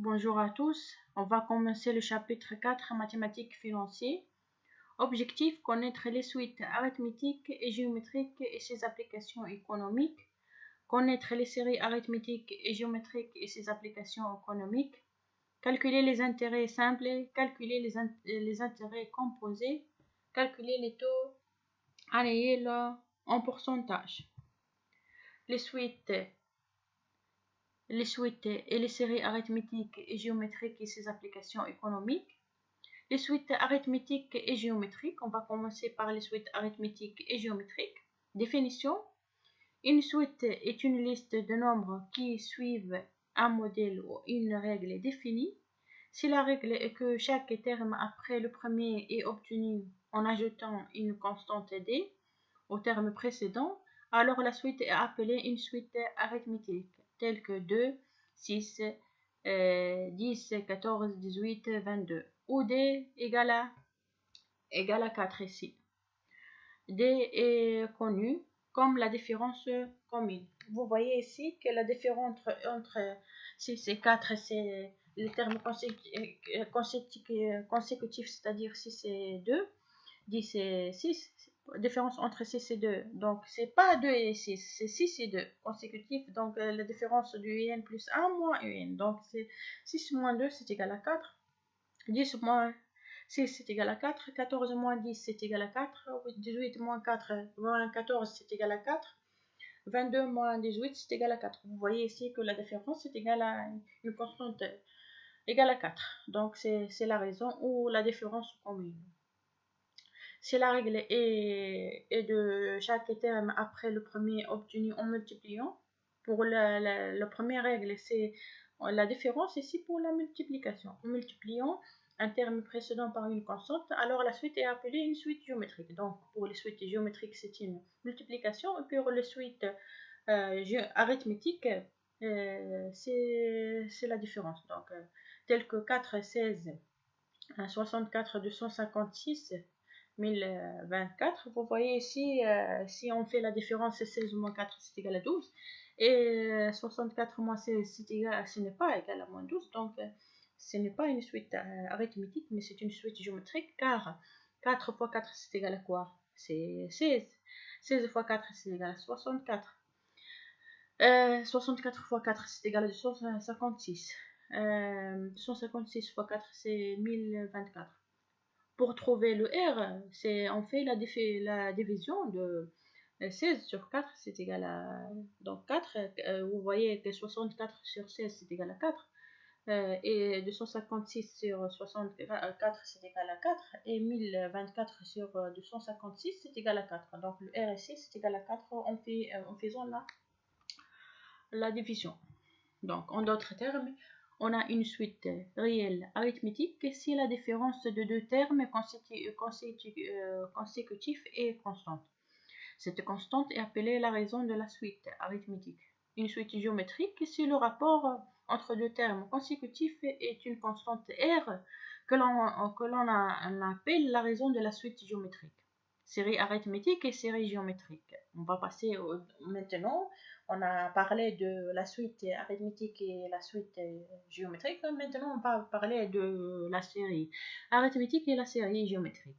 Bonjour à tous. On va commencer le chapitre 4, mathématiques financières. Objectif, connaître les suites arithmétiques et géométriques et ses applications économiques. Connaître les séries arithmétiques et géométriques et ses applications économiques. Calculer les intérêts simples, calculer les intérêts composés. Calculer les taux annuels en pourcentage. Les suites et les séries arithmétiques et géométriques et ses applications économiques. Les suites arithmétiques et géométriques, on va commencer par les suites arithmétiques et géométriques. Définition. Une suite est une liste de nombres qui suivent un modèle ou une règle définie. Si la règle est que chaque terme après le premier est obtenu en ajoutant une constante d au terme précédent, alors la suite est appelée une suite arithmétique, telle que 2, 6, 10, 14, 18, 22, où d égale à 4 ici. D est connu comme la différence commune. Vous voyez ici que la différence entre 6 et 4, c'est le terme consécutif, c'est-à-dire 6 et 2, 10 et 6, différence entre 6 et 2. Donc, c'est pas 2 et 6, c'est 6 et 2 consécutifs. Donc, la différence du un plus 1 moins un. Donc, c'est 6 moins 2, c'est égal à 4. 10 moins 6, c'est égal à 4. 14 moins 10, c'est égal à 4. 18 moins 4, moins 14, c'est égal à 4. 22 moins 18, c'est égal à 4. Vous voyez ici que la différence est égale à une constante égale à 4. Donc, c'est la raison où la différence commune. Si la règle est de chaque terme après le premier obtenu en multipliant, pour la première règle, c'est la différence ici pour la multiplication. En multipliant un terme précédent par une constante, alors la suite est appelée une suite géométrique. Donc, pour les suites géométriques, c'est une multiplication. Et pour les suites arithmétiques, c'est la différence. Donc, tel que 4, 16, 64, 256, 1024. Vous voyez ici, si on fait la différence, 16 moins 4, c'est égal à 12. Et 64 moins 16, ce n'est pas égal à moins 12. Donc, ce n'est pas une suite arithmétique, mais c'est une suite géométrique, car 4 fois 4, c'est égal à quoi? C'est 16. 16 fois 4, c'est égal à 64. 64 fois 4, c'est égal à 256. 256 fois 4, c'est 1024. Pour trouver le R, on fait la division de 16 sur 4, c'est égal à donc 4. Vous voyez que 64 sur 16, c'est égal à 4. Et 256 sur 64, c'est égal à 4. Et 1024 sur 256, c'est égal à 4. Donc le R ici, c'est égal à 4 en faisant la division. Donc, en d'autres termes, on a une suite réelle arithmétique si la différence de deux termes consécutifs est constante. Cette constante est appelée la raison de la suite arithmétique. Une suite géométrique si le rapport entre deux termes consécutifs est une constante R que l'on appelle la raison de la suite géométrique. Série arithmétique et série géométrique. On va passer maintenant. On a parlé de la suite arithmétique et la suite géométrique. Maintenant, on va parler de la série arithmétique et la série géométrique.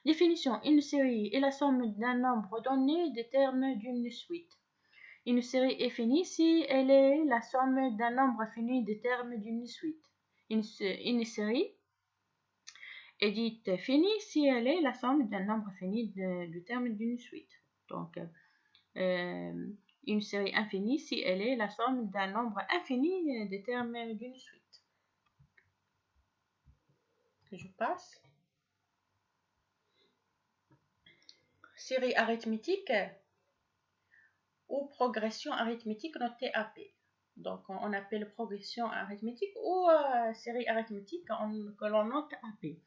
Définition. Une série est la somme d'un nombre donné des termes d'une suite. Une série est finie si elle est la somme d'un nombre fini des termes d'une suite. Une série est dite finie si elle est la somme d'un nombre fini de termes d'une suite. Donc, une série infinie si elle est la somme d'un nombre infini des termes d'une suite. Je passe. Série arithmétique ou progression arithmétique notée AP. Donc, on appelle progression arithmétique ou série arithmétique que l'on note AP.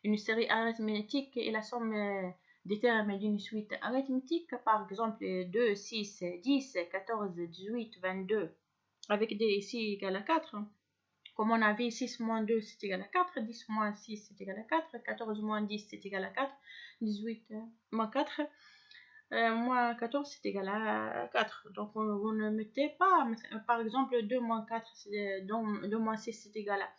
Une série arithmétique est la somme des termes d'une suite arithmétique, par exemple 2, 6, 10, 14, 18, 22, avec d ici égale à 4. Comme on avait 6 moins 2, c'est égal à 4, 10 moins 6, c'est égal à 4, 14 moins 10, c'est égal à 4, 18 moins 4, Moins 14 c'est égal à 4. Donc vous ne mettez pas, par exemple 2 moins 4, 2 moins 6 c'est égal à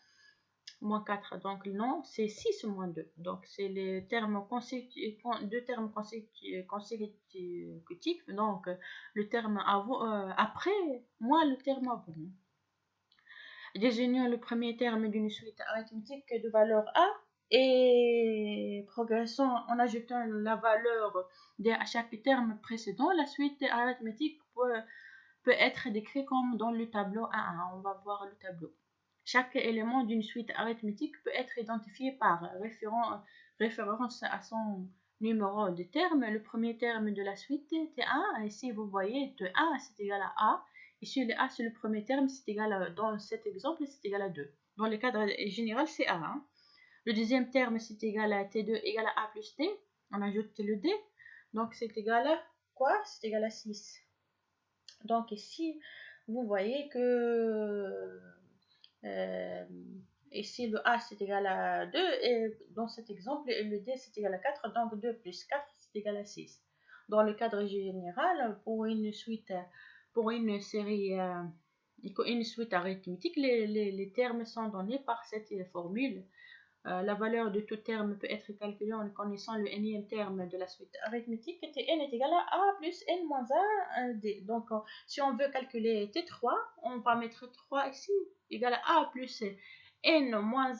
moins 4. Donc non, c'est 6 moins 2. Donc c'est les termes deux termes consécutifs. Donc le terme avant, après, moins le terme avant. Désignons le premier terme d'une suite arithmétique de valeur A et progressons en ajoutant la valeur D à chaque terme précédent. La suite arithmétique peut être décrite comme dans le tableau 1. On va voir le tableau. Chaque élément d'une suite arithmétique peut être identifié par référence à son numéro de terme. Le premier terme de la suite est 1. Ici, vous voyez, de 1 c'est égal à A. Ici, le A, c'est le premier terme, c'est égal à, dans cet exemple, c'est égal à 2. Dans le cadre général, c'est A. Hein. Le deuxième terme, c'est égal à T2 égal à A plus D. On ajoute le D. Donc, c'est égal à quoi? C'est égal à 6. Donc, ici, vous voyez que ici, le A, c'est égal à 2. Et dans cet exemple, le D, c'est égal à 4. Donc, 2 plus 4, c'est égal à 6. Dans le cadre général, pour une suite, pour une série, une suite arithmétique, les termes sont donnés par cette formule. La valeur de tout terme peut être calculée en connaissant le nème terme de la suite arithmétique. Tn est égal à A plus n moins 1 D. Donc, si on veut calculer T3, on va mettre 3 ici, égal à A plus n moins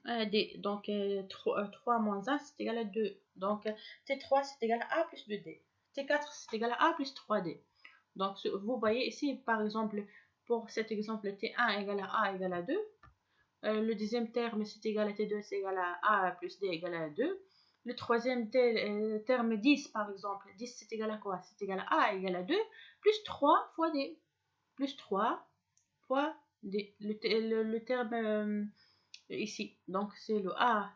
1 D. Donc, 3 moins 1, c'est égal à 2. Donc, T3, c'est égal à A plus 2D. T4, c'est égal à A plus 3D. Donc, vous voyez ici, par exemple, pour cet exemple, T1 égale à A égale à 2. Le deuxième terme, c'est égal à T2, c'est égal à A plus D égale à 2. Le troisième terme 10, par exemple. 10, c'est égal à quoi? C'est égal à A égale à 2, plus 3 fois D. Plus 3 fois D. Le terme ici, donc c'est le A.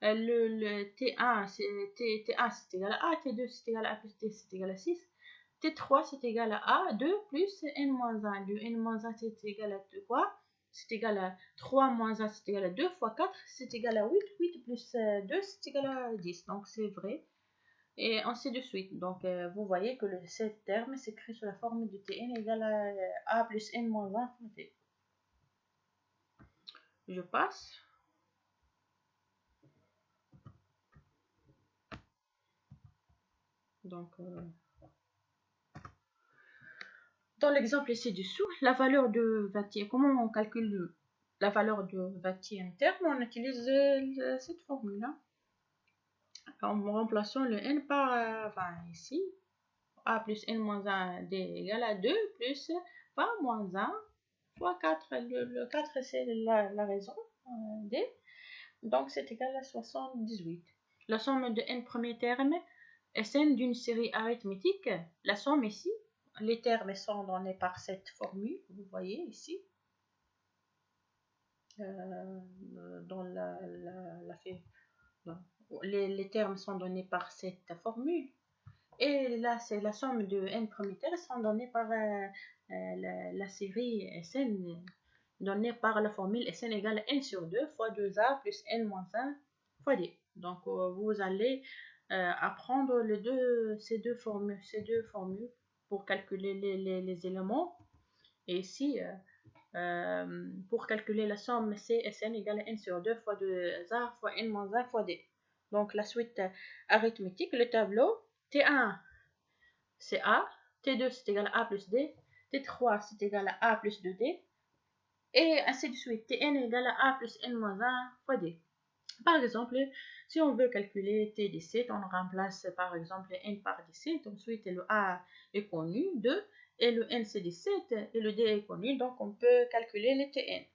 Le T1, c'est égal à A. T2, c'est égal à A plus D, c'est égal à 6. T3, c'est égal à A, 2 plus N-1. Le N-1, c'est égal à quoi? C'est égal à 3 moins 1, c'est égal à 2 fois 4, c'est égal à 8. 8 plus 2, c'est égal à 10. Donc, c'est vrai. Et ainsi de suite. Donc, vous voyez que ce terme s'écrit sous la forme de Tn égale à A plus N moins 1 fois T. Je passe. Donc, dans l'exemple ci-dessous, la valeur de 20e, comment on calcule la valeur de 20e terme? On utilise cette formule. Hein. En remplaçant le n par 20 ici. A plus n moins 1 d égale à 2 plus 20 moins 1 fois 4. Le 4, c'est la raison d. Donc, c'est égal à 78. La somme de n premiers termes Sn d'une série arithmétique. La somme ici, les termes sont donnés par cette formule, vous voyez ici, dans les termes sont donnés par cette formule. Et là, c'est la somme de n premiers termes sont donnés par la série Sn, donnée par la formule Sn égale à n sur 2 fois 2a plus n moins 1 fois d. Donc, vous allez apprendre ces deux formules pour calculer les éléments. Et ici, pour calculer la somme, c'est Sn égale à n sur 2 fois 2a fois n moins 1 fois d. Donc, la suite arithmétique, le tableau, T1, c'est A, T2, c'est égal à A plus D, T3, c'est égal à A plus 2D, et ainsi de suite. Tn est égal à A plus n moins 1 fois D. Par exemple, si on veut calculer T17, on remplace par exemple n par 17. Ensuite, le A est connu, 2, et le n c'est 17, et le D est connu, donc on peut calculer les Tn.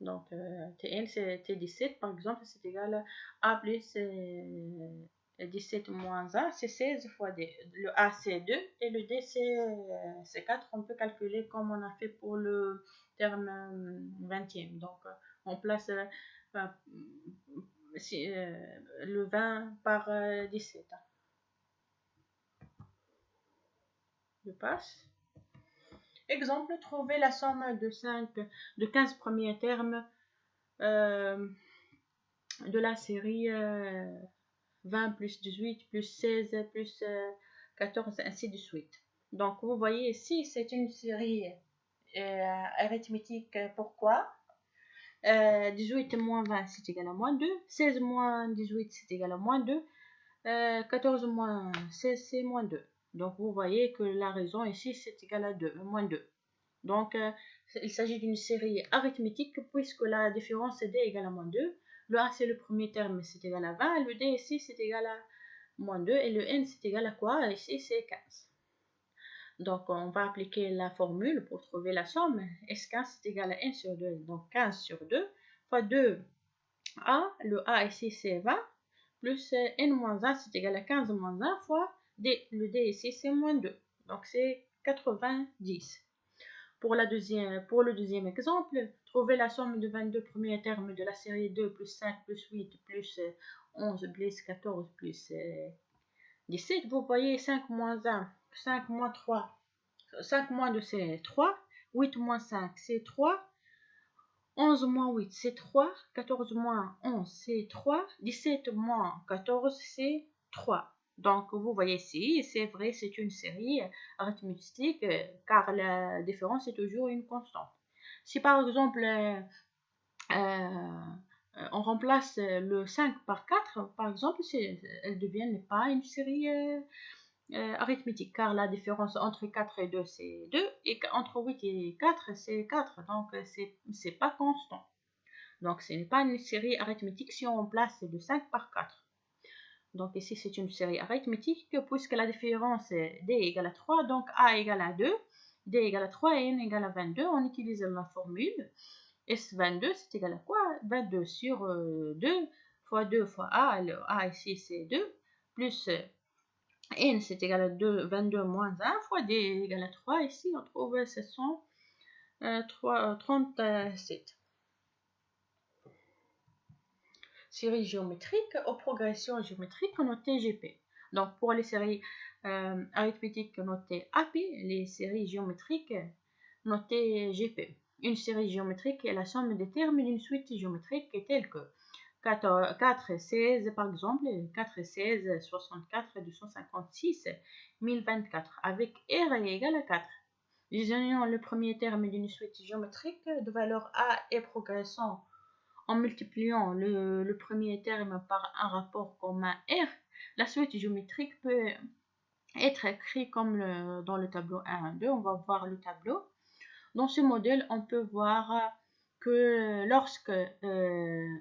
Donc, Tn c'est T17, par exemple, c'est égal à A plus 17 moins 1, c'est 16 fois D. Le A c'est 2 et le D c'est 4. On peut calculer comme on a fait pour le terme 20e. Donc, on place le 20 par 17. Je passe. Exemple, trouver la somme de 15 premiers termes de la série 20 plus 18 plus 16 plus 14, ainsi de suite. Donc, vous voyez ici, c'est une série arithmétique. Pourquoi 18 moins 20, c'est égal à moins 2. 16 moins 18, c'est égal à moins 2. 14 moins 16, c'est moins 2. Donc, vous voyez que la raison ici, c'est égal à 2, moins 2. Donc, il s'agit d'une série arithmétique puisque la différence d égale à moins 2. Le a, c'est le premier terme, c'est égal à 20. Le d ici, c'est égal à moins 2. Et le n, c'est égal à quoi? Ici, c'est 15. Donc, on va appliquer la formule pour trouver la somme. S15, c'est égal à n sur 2. Donc, 15 sur 2 fois 2a. Le a ici, c'est 20. Plus n moins 1, c'est égal à 15 moins 1 fois d. Le d ici, c'est moins 2. Donc, c'est 90. Pour le deuxième exemple, trouver la somme de 22 premiers termes de la série 2 plus 5 plus 8 plus 11 plus 14 plus 17. Vous voyez 5 moins 1, 5 moins 3, 5 moins 2 c'est 3, 8 moins 5 c'est 3, 11 moins 8 c'est 3, 14 moins 11 c'est 3, 17 moins 14 c'est 3. Donc, vous voyez ici, c'est vrai, c'est une série arithmétique car la différence est toujours une constante. Si par exemple, on remplace le 5 par 4, par exemple, elle ne devient pas une série arithmétique car la différence entre 4 et 2, c'est 2 et entre 8 et 4, c'est 4. Donc, c'est pas constant. Donc, ce n'est pas une série arithmétique si on remplace le 5 par 4. Donc, ici, c'est une série arithmétique puisque la différence est d égale à 3, donc a égale à 2, d égale à 3 et n égale à 22. On utilise la formule. S22, c'est égal à quoi? 22 sur 2 fois 2 fois a. Le a ici, c'est 2, plus n, c'est égal à 22 moins 1 fois d égale à 3. Ici, on trouve 737. Série géométrique aux progressions géométriques notées GP. Donc, pour les séries arithmétiques notées AP, les séries géométriques notées GP. Une série géométrique est la somme des termes d'une suite géométrique telle que 4 et 16, par exemple, 4 et 16, 64, 256, 1024, avec R égale à 4. Désignons le premier terme d'une suite géométrique de valeur A et progressant en multipliant le premier terme par un rapport commun R. La suite géométrique peut être écrite comme dans le tableau 1 et 2. On va voir le tableau. Dans ce modèle, on peut voir que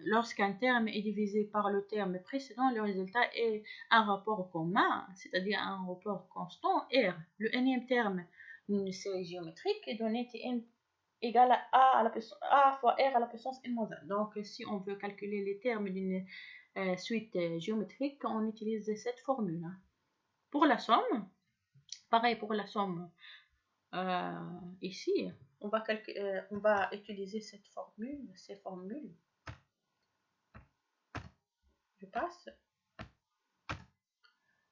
lorsqu'un terme est divisé par le terme précédent, le résultat est un rapport commun, c'est-à-dire un rapport constant R. Le nème terme d'une série géométrique est donné Tn égale à A fois R à la puissance n-1. Donc, si on veut calculer les termes d'une suite géométrique, on utilise cette formule. Pour la somme, pareil pour la somme ici, on va utiliser ces formules. Je passe.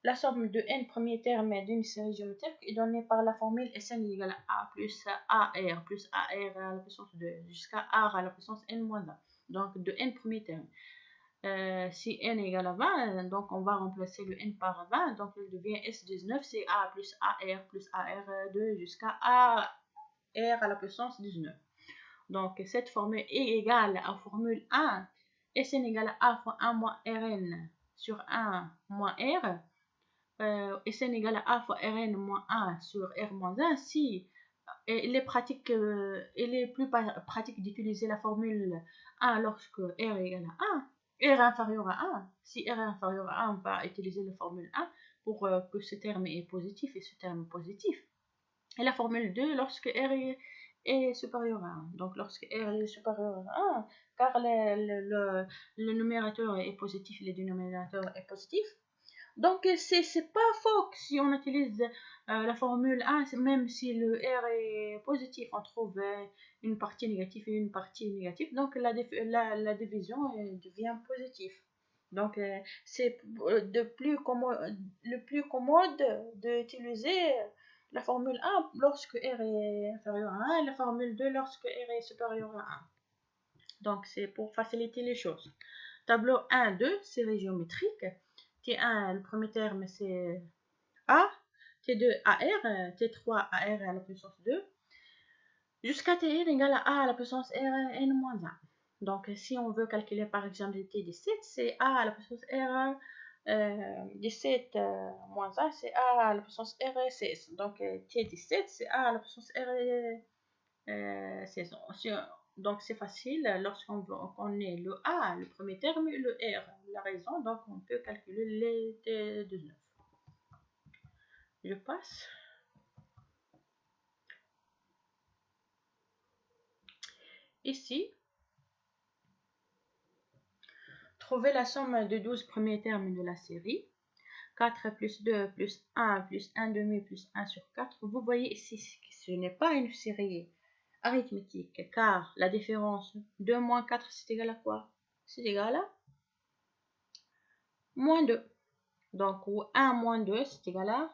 La somme de n premiers termes d'une série géométrique est donnée par la formule Sn égale à A plus AR à la puissance 2 jusqu'à R à la puissance n-1. Donc, de n premiers termes. Si n égale à 20, donc on va remplacer le n par 20, donc il devient S19, c'est A plus AR2 jusqu'à AR à la puissance 19. Donc cette formule est égale à la formule 1, Sn égale à A fois 1 moins Rn sur 1 moins R, Sn égale à A fois Rn moins 1 sur R moins 1, si il est plus pratique d'utiliser la formule 1 lorsque R égale à 1. R inférieur à 1. Si R est inférieur à 1, on va utiliser la formule 1 pour que ce terme est positif et ce terme est positif. Et la formule 2 lorsque R est supérieur à 1. Donc lorsque R est supérieur à 1, car le numérateur est positif et le dénominateur est positif. Donc c'est pas faux si on utilise la formule 1, même si le R est positif, on trouve une partie négative et une partie négative. Donc la division devient positive. Donc c'est le plus commode d'utiliser la formule 1 lorsque R est inférieur à 1 et la formule 2 lorsque R est supérieur à 1. Donc c'est pour faciliter les choses. Tableau 1, 2, série géométrique. T1, le premier terme, c'est A. T2, AR. T3, AR à la puissance 2. Jusqu'à Tn égale à la puissance Rn moins 1. Donc, si on veut calculer par exemple T17, c'est A à la puissance R 17 moins 1, c'est A à la puissance R16. Donc, T17, c'est A à la puissance R16. Donc, c'est facile lorsqu'on connaît le A, le premier terme, et le R, la raison. Donc, on peut calculer les T19. Je passe. Ici, trouvez la somme de 12 premiers termes de la série. 4 plus 2 plus 1 plus 1 demi plus 1 sur 4. Vous voyez ici que ce n'est pas une série arithmétique, car la différence 2 moins 4, c'est égal à quoi? C'est égal à moins 2. Donc, 1 moins 2, c'est égal à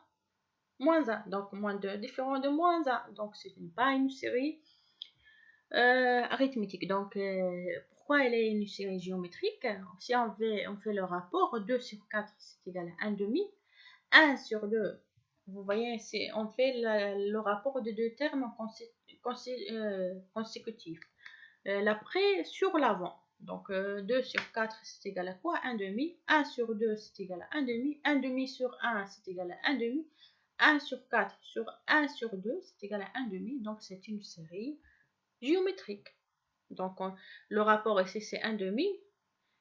moins 1. Donc, moins 2 différent de moins 1. Donc, ce n'est pas une série arithmétique. Donc, pourquoi elle est une série géométrique? Si on fait le rapport, 2 sur 4, c'est égal à 1 demi. 1 sur 2, vous voyez, on fait le rapport de deux termes consécutifs. L'après sur l'avant. Donc, 2 sur 4, c'est égal à quoi? 1 demi. 1 sur 2, c'est égal à 1 demi. 1 demi sur 1, c'est égal à 1 demi. 1 sur 4 sur 1 sur 2, c'est égal à 1 demi. Donc, c'est une série géométrique. Donc, le rapport ici, c'est 1 demi.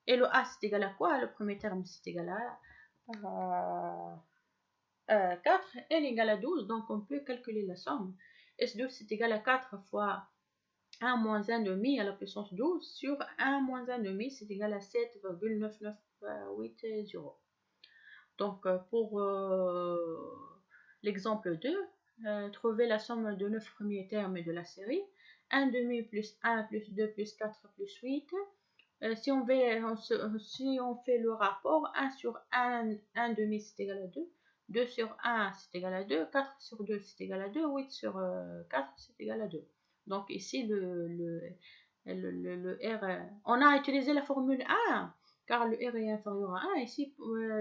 Et le A, c'est égal à quoi? Le premier terme, c'est égal à 4, n égale à 12, donc on peut calculer la somme. S12 c'est égal à 4 fois 1 moins 1 demi à la puissance 12 sur 1 moins 1 demi, c'est égal à 7,9980. Donc pour l'exemple 2, trouver la somme de 9 premiers termes de la série. 1 demi plus 1 plus 2 plus 4 plus 8. Si on fait le rapport, 1 sur 1 demi c'est égal à 2. 2 sur 1 c'est égal à 2. 4 sur 2 c'est égal à 2. 8 sur 4 c'est égal à 2. Donc ici le R, on a utilisé la formule 1 car le R est inférieur à 1. Ici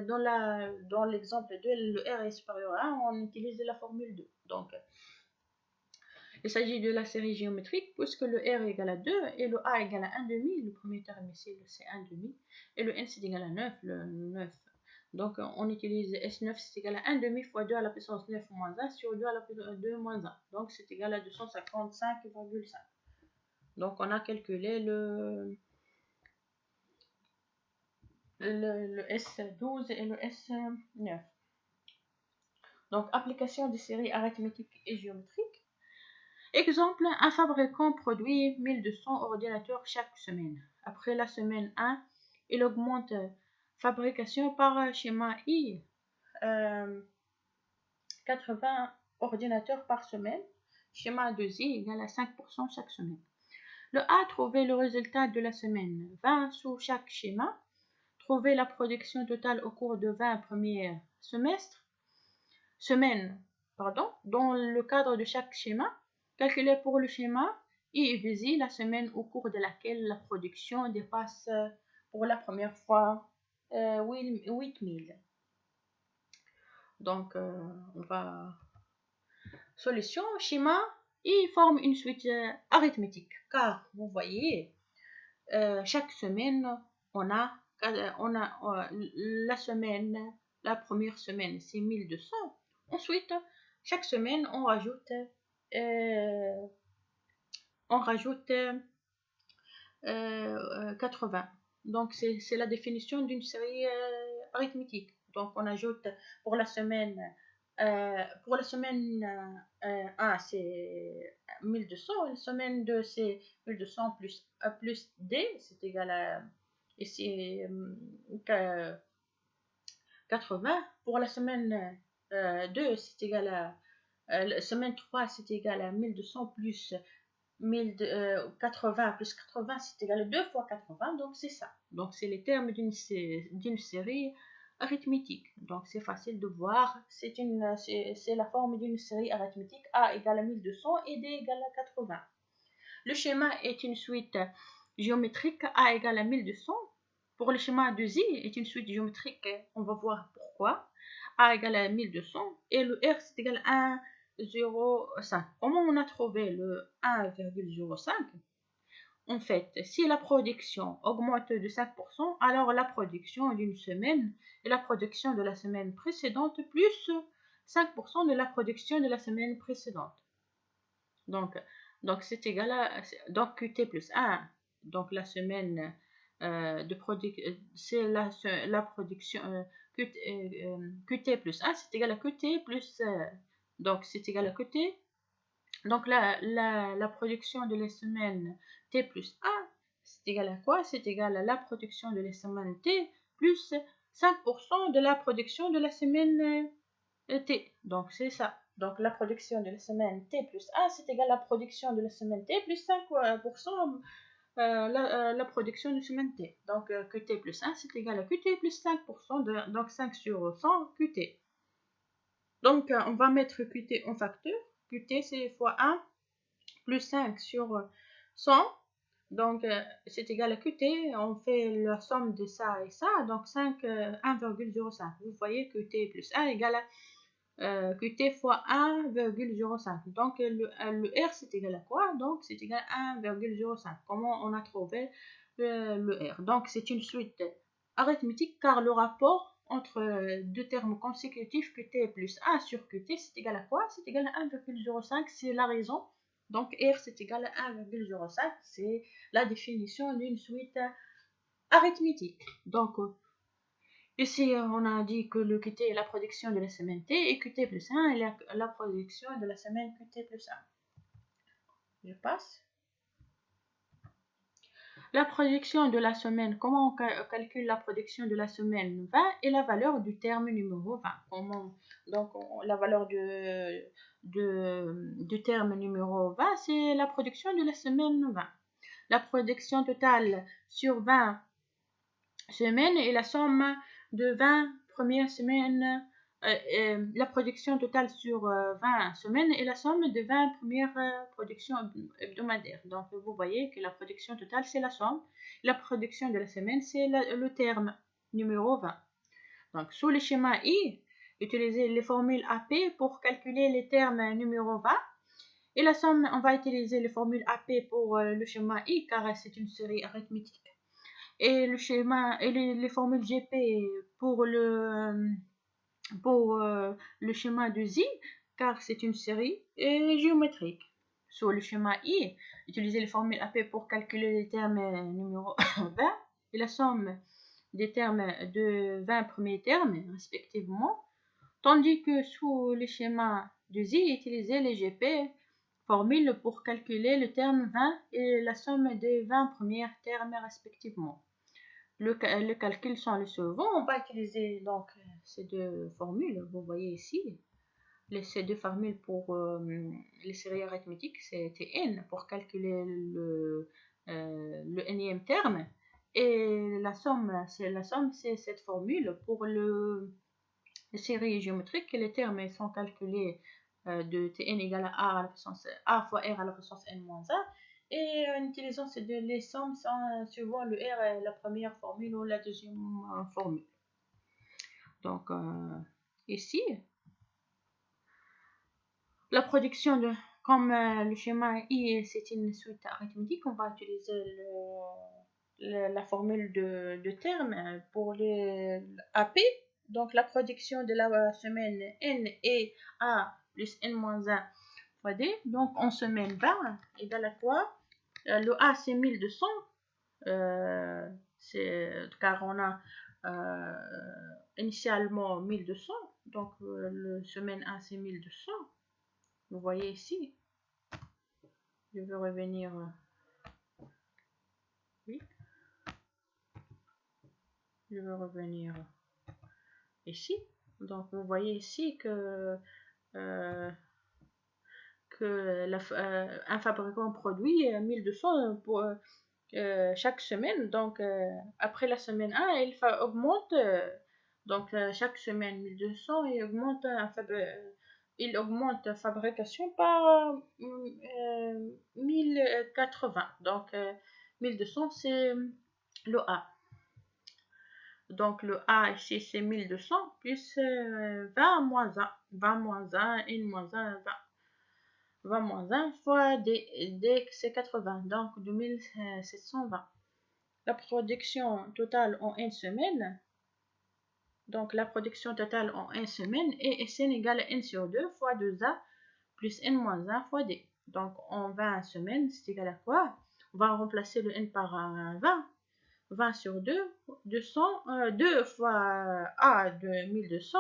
dans l'exemple 2, le R est supérieur à 1, on utilise la formule 2. Donc il s'agit de la série géométrique puisque le R égale à 2 et le A égale à 1 demi. Le premier terme ici, c'est 1 demi. Et le N, c'est égal à 9. Le 9. Donc, on utilise S9, c'est égal à 1 demi fois 2 à la puissance 9 moins 1 sur 2 à la puissance 2 moins 1. Donc, c'est égal à 255,5. Donc, on a calculé le S12 et le S9. Donc, application des séries arithmétiques et géométriques. Exemple, un fabricant produit 1200 ordinateurs chaque semaine. Après la semaine 1, il augmente fabrication par schéma I, 80 ordinateurs par semaine. Schéma 2I égale à 5% chaque semaine. Le A, trouver le résultat de la semaine 20 sous chaque schéma. Trouver la production totale au cours de 20 premiers semaines, dans le cadre de chaque schéma. Calculer pour le schéma I et 2I la semaine au cours de laquelle la production dépasse pour la première fois 8000. Donc, on va... Solution, schéma I forme une suite arithmétique. Car, vous voyez, chaque semaine, on a la semaine, la première semaine, c'est 1200. Ensuite, chaque semaine, on rajoute 80. Donc, c'est la définition d'une série arithmétique. Donc, on ajoute pour la semaine 1, c'est 1200. La semaine 2, c'est 1200 plus D, c'est égal à ici 80. Pour la semaine 2, c'est égal à la semaine 3, c'est égal à 1200 plus 1080 plus 80, c'est égal à 2 fois 80, donc c'est ça. Donc c'est les termes d'une série arithmétique. Donc c'est facile de voir, c'est la forme d'une série arithmétique. A égale à 1200 et D égale à 80. Le schéma est une suite géométrique. A égale à 1200 Pour le schéma de Z est une suite géométrique, on va voir pourquoi. A égale à 1200 et le R c'est égal à 1,05. Comment on a trouvé le 1,05? En fait, si la production augmente de 5%, alors la production d'une semaine est la production de la semaine précédente plus 5% de la production de la semaine précédente. Donc c'est égal à donc QT plus 1. Donc la semaine de production, c'est la production QT plus 1, c'est égal à QT plus donc c'est égal à QT. Donc la production de la semaine T plus 1, c'est égal à quoi? C'est égal à la production de la semaine T plus 5% de la production de la semaine T. Donc c'est ça. Donc la production de la semaine T plus 1, c'est égal à la production de la semaine T plus 5%, la production de la semaine T. Donc QT plus 1, c'est égal à QT plus 5%, donc 5 sur 100 QT. Donc on va mettre QT en facteur. QT c'est fois 1 plus 5 sur 100. Donc c'est égal à QT. On fait la somme de ça et ça. Donc 1,05. Vous voyez QT plus 1 égale à QT fois 1,05. Donc le R c'est égal à quoi? Donc c'est égal à 1,05. Comment on a trouvé le R? Donc c'est une suite arithmétique car le rapport entre deux termes consécutifs QT plus 1 sur QT c'est égal à quoi? C'est égal à 1,05. C'est la raison. Donc R c'est égal à 1,05. C'est la définition d'une suite arithmétique. Donc ici, on a dit que le QT est la production de la semaine T et QT plus 1 est la production de la semaine QT plus 1. Je passe. La production de la semaine, comment on calcule la production de la semaine 20 et la valeur du terme numéro 20? Donc, la valeur du terme numéro 20, c'est la production de la semaine 20. La production totale sur 20 semaines est la somme de 20 premières semaines. La production totale sur 20 semaines est la somme de 20 premières productions hebdomadaires. Donc, vous voyez que la production totale, c'est la somme. La production de la semaine, c'est le terme numéro 20. Donc, sous le schéma I, utilisez les formules AP pour calculer les termes numéro 20. Et la somme, on va utiliser les formules AP pour le schéma I, car c'est une série arithmétique. Et le schéma et les formules GP pour le schéma de Z, car c'est une série géométrique. Sur le schéma I, utilisez les formules AP pour calculer les termes numéro 20 et la somme des termes de 20 premiers termes respectivement, tandis que sous le schéma de Z, utilisez les GP formules pour calculer le terme 20 et la somme des 20 premiers termes respectivement. Le calcul sont les suivants. On va utiliser donc ces deux formules. Vous voyez ici ces deux formules pour les séries arithmétiques, c'est Tn pour calculer le nème terme. Et la somme, c'est cette formule pour les séries géométriques. Les termes sont calculés de Tn égale à la puissance A fois R à la puissance n-1. Et en utilisant les sommes suivant le R est la première formule ou la deuxième formule. Donc ici, la production comme le schéma I c'est une suite arithmétique, on va utiliser la formule de termes pour les AP. Donc la production de la semaine N est A plus N-1 fois D. Donc en semaine 20 égale à quoi? Le A c'est 1200, car on a initialement 1200, donc le semaine 1 c'est 1200. Vous voyez ici, je veux revenir, oui, je veux revenir ici. Donc vous voyez ici que un fabricant produit 1200 pour chaque semaine. Donc après la semaine 1, il augmente donc chaque semaine 1200 et il augmente la fabrication par 1080. Donc 1200 c'est le A. Donc le A ici c'est 1200 plus 20 moins 1. 20 moins 1, N moins 1, 20. 20 moins 1 fois D c'est 80, donc 2720. La production totale en une semaine, donc la production totale en une semaine est Sn égale à N sur 2 fois 2A plus N moins 1 fois D. Donc en 20 semaines, c'est égal à quoi? On va remplacer le N par 20. 20 sur 2, 2 fois A de 1200,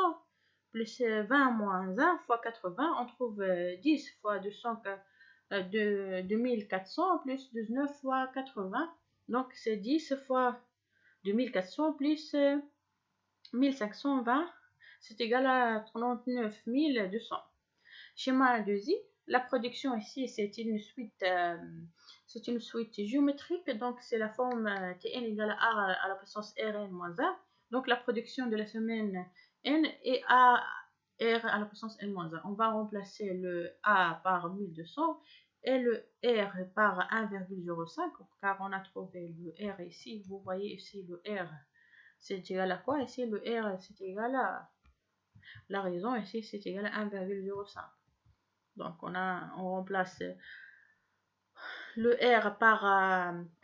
plus 20 moins 1 fois 80, on trouve 10 fois 200, 2400 plus 19 fois 80. Donc c'est 10 fois 2400 plus 1520, c'est égal à 39 200. Schéma 2i, la production ici c'est une suite géométrique, donc c'est la forme Tn égale à A à la puissance Rn moins 1. Donc la production de la semaine N est à R à la puissance N moins 1. On va remplacer le A par 1200 et le R par 1,05 car on a trouvé le R ici. Vous voyez ici le R c'est égal à quoi? Ici le R c'est égal à la raison, ici c'est égal à 1,05. Donc on remplace le R par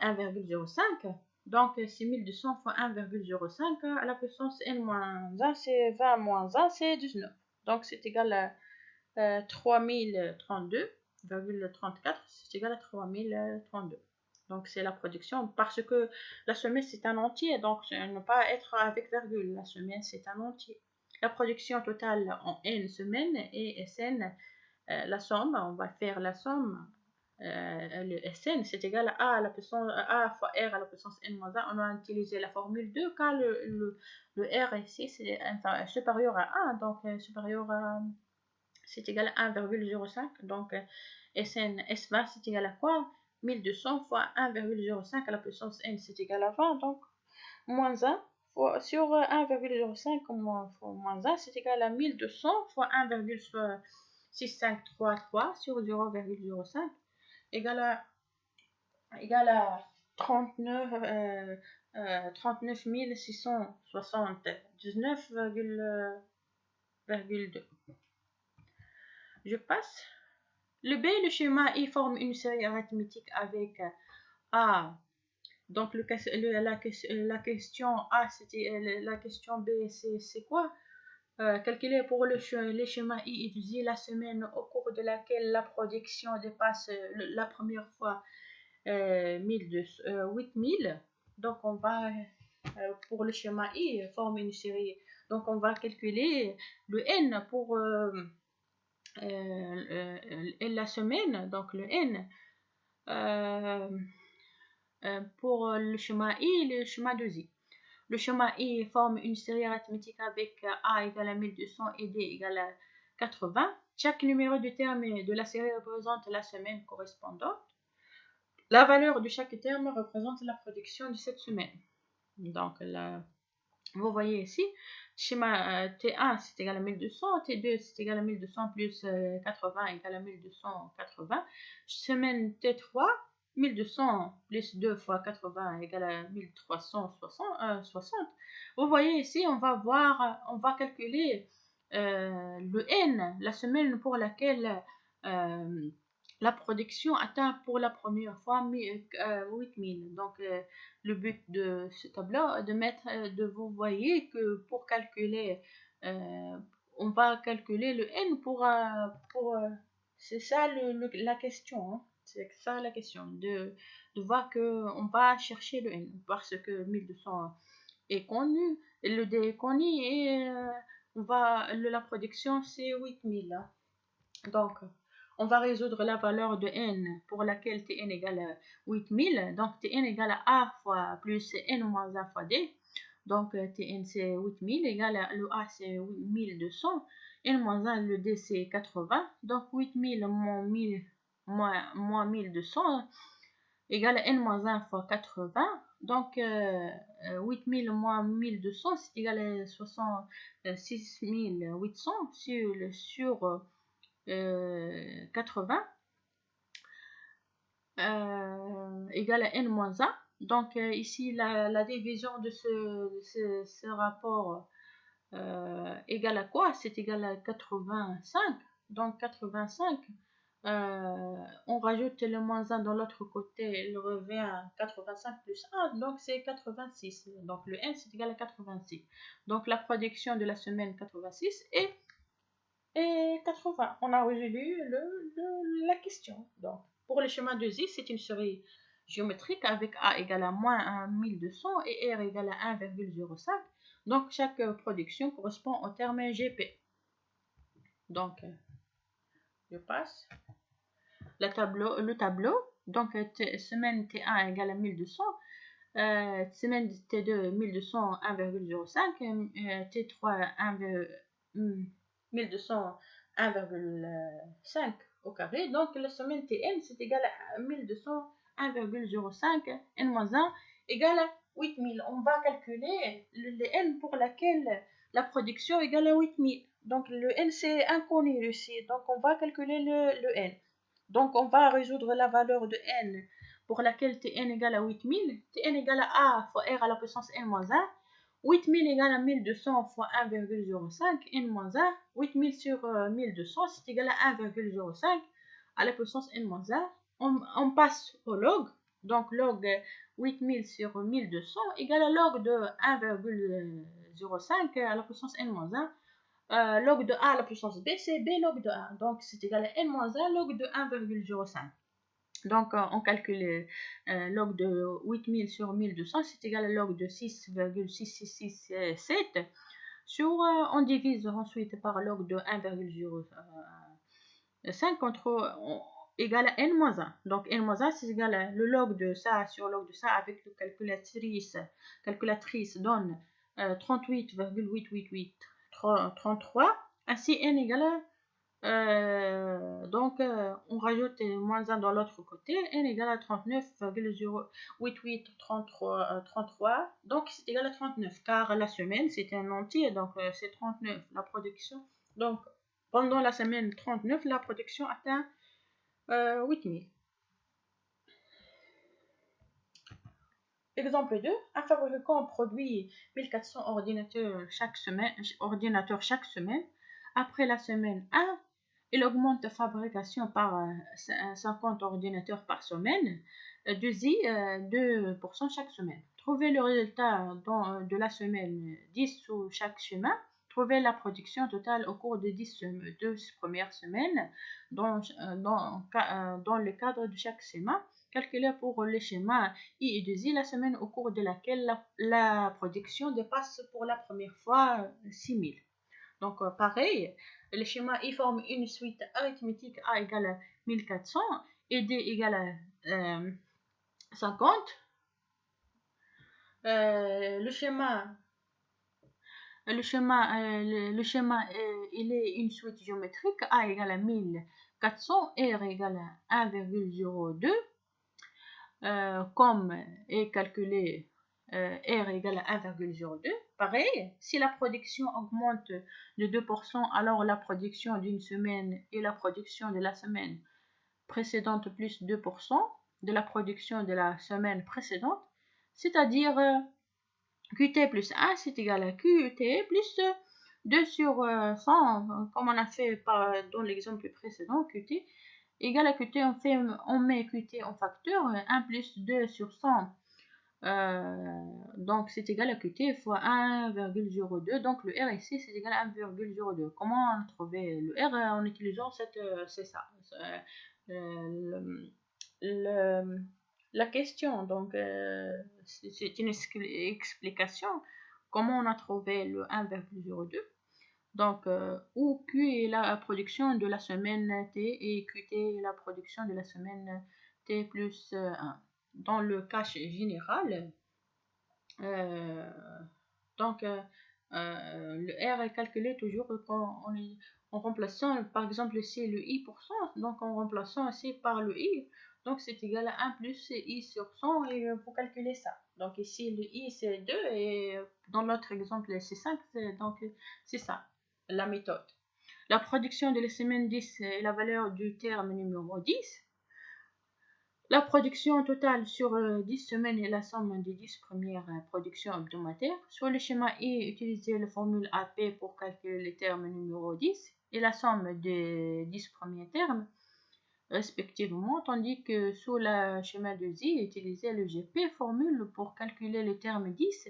1,05. Donc c'est 1200 fois 1,05 à la puissance n-1, c'est 20 moins 1, c'est 19. Donc c'est égal à 3032,34, c'est égal à 3032. Donc c'est la production, parce que la semaine c'est un entier, donc ne pas être avec virgule, la semaine c'est un entier. La production totale en n semaines est Sn, la somme, on va faire la somme, le Sn c'est égal à A fois R à la puissance n-1. On va utiliser la formule 2 car le R ici c'est supérieur à 1, donc supérieur à, c'est égal à 1,05. Donc Sn S20 c'est égal à quoi? 1200 fois 1,05 à la puissance n c'est égal à 20, donc moins 1 fois, sur 1,05 moins 1 c'est égal à 1200 fois 1,6533 sur 0,05 égale à 39 679,2. Je passe. Le B, le schéma I forme une série arithmétique avec A. Donc la question A, c'était la question B, c'est quoi? Calculer pour les schémas I étudier la semaine au cours de laquelle la production dépasse la première fois 8000. Donc on va, pour le schéma I, former une série. Donc on va calculer le N pour la semaine, donc le N pour le schéma I et le schéma 2I. Le schéma I forme une série arithmétique avec A égale à 1200 et D égale à 80. Chaque numéro du terme de la série représente la semaine correspondante. La valeur de chaque terme représente la production de cette semaine. Donc vous voyez ici, schéma T1 c'est égal à 1200, T2 c'est égal à 1200 plus 80 égale à 1280. Semaine T3, 1200 plus 2 fois 80 égale à 1360. Vous voyez ici, on va calculer le N, la semaine pour laquelle la production atteint pour la première fois 8000. Donc le but de ce tableau est de vous voyez que pour calculer, on va calculer le N pour c'est ça la question, hein. C'est ça la question, de voir qu'on va chercher le N, parce que 1200 est connu, le D est connu, et la production c'est 8000. Hein. Donc, on va résoudre la valeur de n pour laquelle Tn égale à 8000. Donc, Tn égale à A fois plus n moins 1 fois D. Donc, Tn c'est 8000 égale à le A c'est 1200. N moins 1, le D c'est 80. Donc, 8000 moins 1200 égale à n moins 1 fois 80. Donc, 8000 moins 1200 c'est égal à 6800 sur 80 égale à n moins 1. Donc ici, la division de ce rapport égale à quoi? C'est égal à 85. Donc 85, on rajoute le moins 1 dans l'autre côté, il revient à 85 plus 1, donc c'est 86. Donc le n, c'est égal à 86. Donc la production de la semaine 86 et 80. On a résolu la question. Donc pour le schéma de Z, c'est une série géométrique avec A égale à moins 1200 et R égale à 1,05. Donc chaque production correspond au terme GP. Donc je passe le tableau. Donc semaine T1 égale à 1200, semaine T2 1200 1,05, T3 1200 1,5 au carré. Donc la semaine Tn c'est égal à 1200 1,05, n-1 égale à 8000. On va calculer le n pour laquelle la production égale à 8000. Donc le n c'est inconnu ici, donc on va calculer le n. Donc on va résoudre la valeur de n pour laquelle Tn égale à 8000. Tn égale à A fois R à la puissance n-1. 8000 égale à 1200 fois 1,05 n-1. 8000 sur 1200, c'est égal à 1,05 à la puissance n-1. On passe au log. Donc log 8000 sur 1200 égale à log de 1,05 à la puissance n-1. Log de A à la puissance B, c'est B log de A. Donc c'est égal à n-1 log de 1,05. Donc on calcule log de 8000 sur 1200, c'est égal à log de 6,6667. On divise ensuite par log de 1,05 égale à n-1. Donc n-1 c'est égal à le log de ça sur log de ça avec le calculatrice donne 38,88833. Ainsi n égale à donc on rajoute moins 1 dans l'autre côté, n égale à 39,08833. Donc c'est égal à 39 car la semaine c'est un entier, donc c'est 39 la production. Donc pendant la semaine 39 la production atteint 8000. Exemple 2, un fabricant produit 1400 ordinateurs chaque semaine. Après la semaine 1, il augmente la fabrication par 50 ordinateurs par semaine, de 2% chaque semaine. Trouvez le résultat de la semaine 10 sous chaque schéma. Trouvez la production totale au cours des 2 premières semaines dans le cadre de chaque schéma. Calculez pour les schémas I et 2I la semaine au cours de laquelle la production dépasse pour la première fois 6000. Donc pareil, le schéma I forme une suite arithmétique A égale à 1400 et D égale à 50. Le schéma il est une suite géométrique A égale à 1400, R égale à 1,02. Comme est calculé R égale à 1,02. Pareil, si la production augmente de 2%, alors la production d'une semaine et la production de la semaine précédente plus 2% de la production de la semaine précédente, c'est-à-dire QT plus 1, c'est égal à QT plus 2 sur 100, comme on a fait dans l'exemple précédent, QT égale à QT, on met QT en facteur, 1 plus 2 sur 100, donc c'est égal à QT fois 1,02, donc le R ici c'est égal à 1,02. Comment on a trouvé le R en utilisant c'est ça, la question, donc c'est une explication, comment on a trouvé le 1,02. Donc, où Q est la production de la semaine T et QT est la production de la semaine T plus 1. Dans le cas général, donc le R est calculé toujours en remplaçant, par exemple, ici le I%, donc en remplaçant ici par le I, donc c'est égal à 1 plus I sur 100 et pour calculer ça. Donc ici le I c'est 2 et dans l'autre exemple c'est 5, donc c'est ça la méthode. La production de la semaine 10 est la valeur du terme numéro 10. La production totale sur 10 semaines est la somme des 10 premières productions hebdomadaires. Sur le schéma I, utilisez la formule AP pour calculer le terme numéro 10 et la somme des 10 premiers termes respectivement, tandis que sous le schéma de Z, utilisez le GP formule pour calculer le terme 10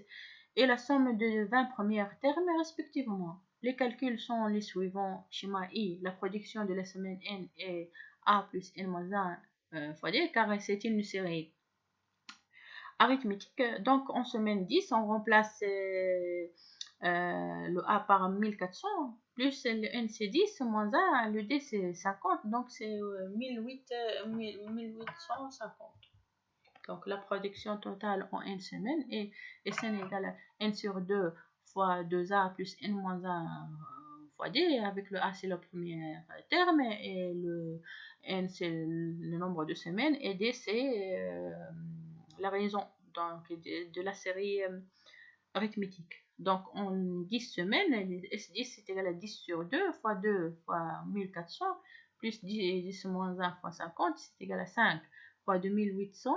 et la somme des 20 premiers termes respectivement. Les calculs sont les suivants. Schéma I, la production de la semaine N est A plus N-1 fois D, car c'est une série arithmétique. Donc en semaine 10, on remplace le A par 1400, plus le N c'est 10, moins 1, le D c'est 50, donc c'est 1850. Donc la production totale en N semaines est SN égale à N sur 2 fois 2A plus N moins 1 fois D, avec le A c'est le premier terme, et le N c'est le nombre de semaines, et D c'est la raison donc, de la série arithmétique. Donc en 10 semaines, S10 c'est égal à 10 sur 2 fois 2 fois 1400 plus 10 moins 1 fois 50 c'est égal à 5 fois 2800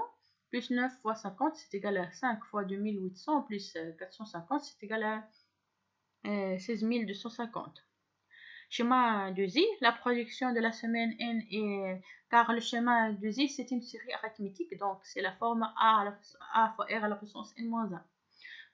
plus 9 fois 50 c'est égal à 5 fois 2800 plus 450 c'est égal à 16250. Schéma de Z, la production de la semaine N est, car le schéma de Z c'est une série arithmétique, donc c'est la forme A fois R à la puissance N-1.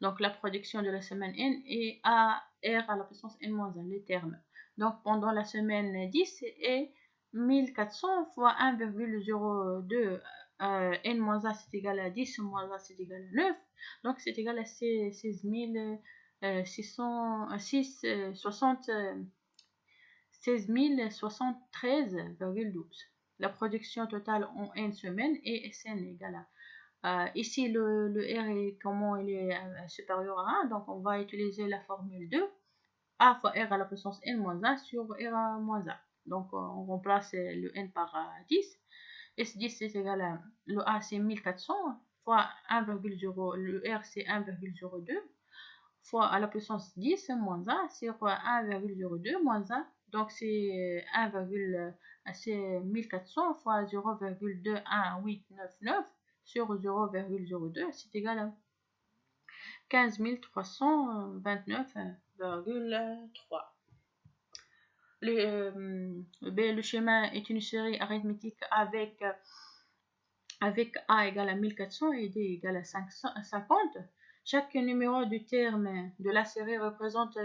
Donc la production de la semaine N est A R à la puissance N-1, les termes. Donc pendant la semaine 10 est 1400 fois 1,02 N-1 c'est égal à 10 moins 1 c'est égal à 9. Donc c'est égal à 16.073,12. La production totale en N semaines est SN égale à ici, le R est comment il est supérieur à 1, donc on va utiliser la formule 2, A fois R à la puissance N-1 sur R moins 1. Donc on remplace le N par 10. S10 c'est égal à, le A c'est 1400 fois 1,0, le R c'est 1,02 fois à la puissance 10 moins 1 sur 1,02 moins 1. Donc c'est 1400 fois 0,21899 sur 0,02, c'est égal à 15 329,3. Le schéma est une série arithmétique avec A égale à 1400 et D égale à 50. Chaque numéro du terme de la série représente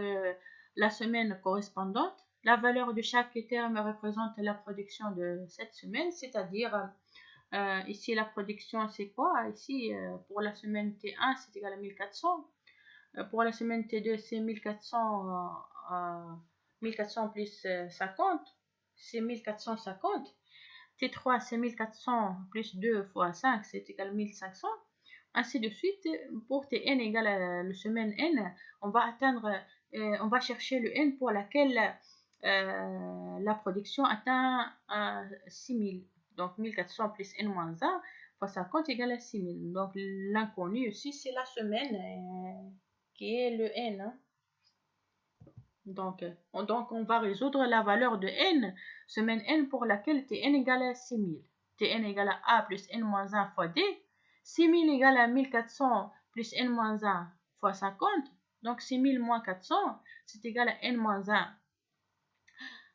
la semaine correspondante. La valeur de chaque terme représente la production de cette semaine, c'est-à-dire ici la production c'est quoi? Ici pour la semaine T1 c'est égal à 1400. Pour la semaine T2 c'est 1400 plus 50, c'est 1450. T3 c'est 1400 plus 2 fois 5 c'est égal à 1500. Ainsi de suite, pour Tn égale à la semaine n, on va chercher le n pour laquelle la production atteint 6000. Donc 1400 plus n-1 fois 50 égale à 6000. Donc l'inconnu ici, c'est la semaine qui est le n. Hein. Donc on va résoudre la valeur de n, semaine n pour laquelle Tn égale à 6000. Tn égale à A plus n-1 fois D. 6000 égale à 1400 plus n-1 fois 50. Donc 6000 moins 400, c'est égal à n-1.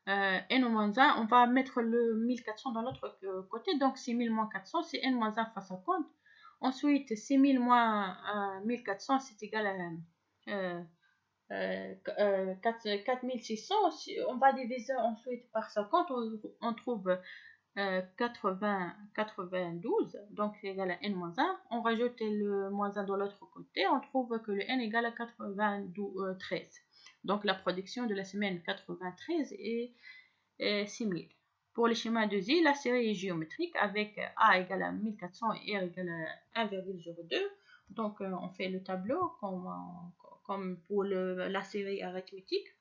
N-1, on va mettre le 1400 dans l'autre côté. Donc 6000 moins 400, c'est n-1 fois 50. Ensuite, 6000 moins 1400, c'est égal à 4600. On va diviser ensuite par 50. On trouve 92, donc c'est égal à n-1. On rajoute le moins 1 de l'autre côté, on trouve que le n égale à 93. Donc la production de la semaine 93 est 6000. Pour le schéma de Z, la série est géométrique avec A égale à 1400 et R égale à 1,02. Donc on fait le tableau comme pour la série arithmétique.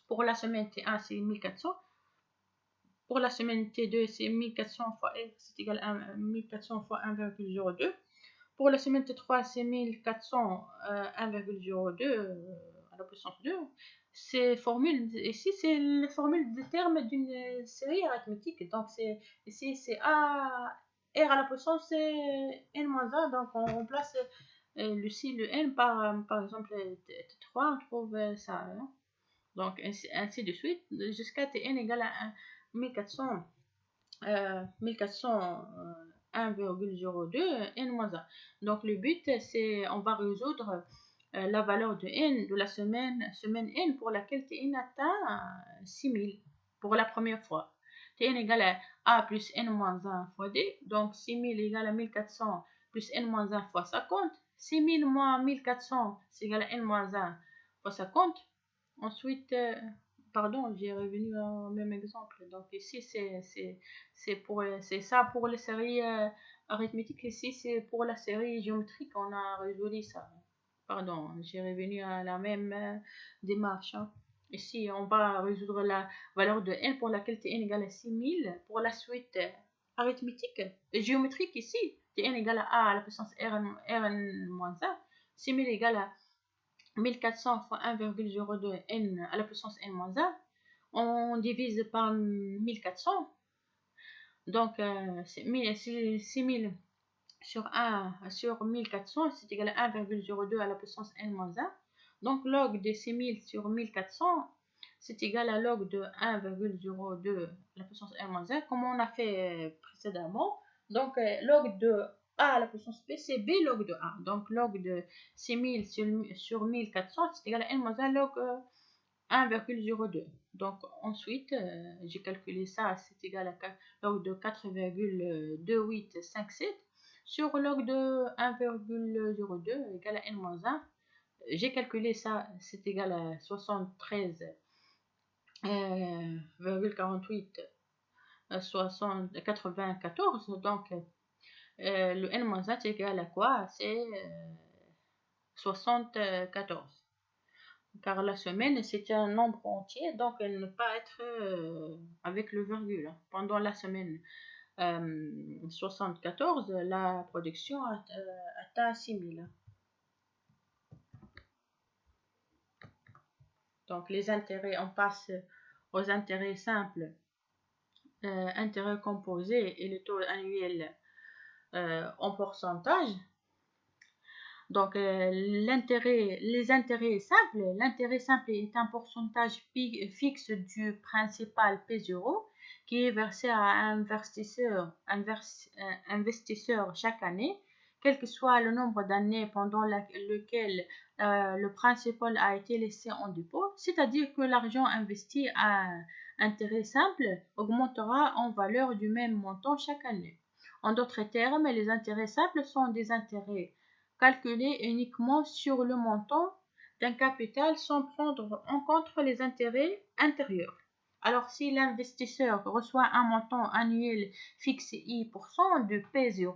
Pour la semaine T1, c'est 1400. Pour la semaine T2, c'est 1400 fois R, c'est égal à 1400 fois 1,02. Pour la semaine T3, c'est 1400 1,02 à la puissance 2. Ici, c'est la formule de terme d'une série arithmétique. Donc, ici, c'est A R à la puissance n-1. Donc, on remplace le n par exemple, 3, on trouve ça. Hein. Donc, ainsi de suite, jusqu'à Tn égale à 1400, 1,02 n-1. Donc, le but, c'est, on va résoudre la valeur de n de la semaine n pour laquelle Tn atteint 6000 pour la première fois. Tn égale à A plus n-1 fois D. Donc, 6000 égale à 1400 plus n-1 fois 50. 6000 moins 1400, c'est égal à n-1 fois 50. Ensuite, pardon, j'ai revenu au même exemple. Donc ici, c'est ça pour les séries arithmétiques. Ici, c'est pour la série géométrique. On a résolu ça. Pardon, j'ai revenu à la même démarche. Hein. Ici, on va résoudre la valeur de n pour laquelle Tn égale à 6000. Pour la suite arithmétique, géométrique ici, Tn égale à A à la puissance Rn-1. 6000 égale à 1400 fois 1,02 n à la puissance n-1. On divise par 1400. Donc, 6000 sur 1400, c'est égal à 1,02 à la puissance n-1. Donc, log de 6000 sur 1400, c'est égal à log de 1,02 à la puissance n-1, comme on a fait précédemment. Donc, log de A à la puissance B, c'est B log de A. Donc, log de 6000 sur 1400, c'est égal à n-1 log 1,02. Donc, ensuite, j'ai calculé ça, c'est égal à log de 4,2857 sur log de 1,02 égale à n-1. J'ai calculé ça, c'est égal à 73,48 94. Donc, le n-1 c'est égal à quoi? C'est 74. Car la semaine, c'est un nombre entier, donc elle ne peut pas être avec le virgule. Pendant la semaine 74, la production atteint 6000. Donc les intérêts, on passe aux intérêts simples, intérêts composés et le taux annuel en pourcentage. Donc, les intérêts simples, l'intérêt simple est un pourcentage fixe du principal P0 qui est versé à un investisseur chaque année, quel que soit le nombre d'années pendant lequel le principal a été laissé en dépôt, c'est-à-dire que l'argent investi à intérêt simple augmentera en valeur du même montant chaque année. En d'autres termes, les intérêts simples sont des intérêts calculés uniquement sur le montant d'un capital sans prendre en compte les intérêts intérieurs. Alors, si l'investisseur reçoit un montant annuel fixe I% de P0,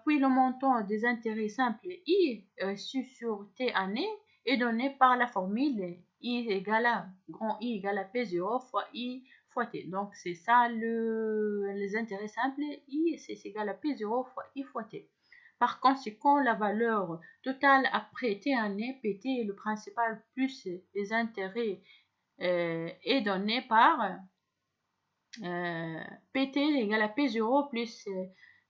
puis le montant des intérêts simples I su sur T années est donné par la formule I égale à grand I égale à P0 fois I fois T. Donc, c'est ça les intérêts simples. I, c'est égal à P0 fois I fois T. Par conséquent, la valeur totale après T année, PT, le principal plus les intérêts est donnée par PT égale à P0 plus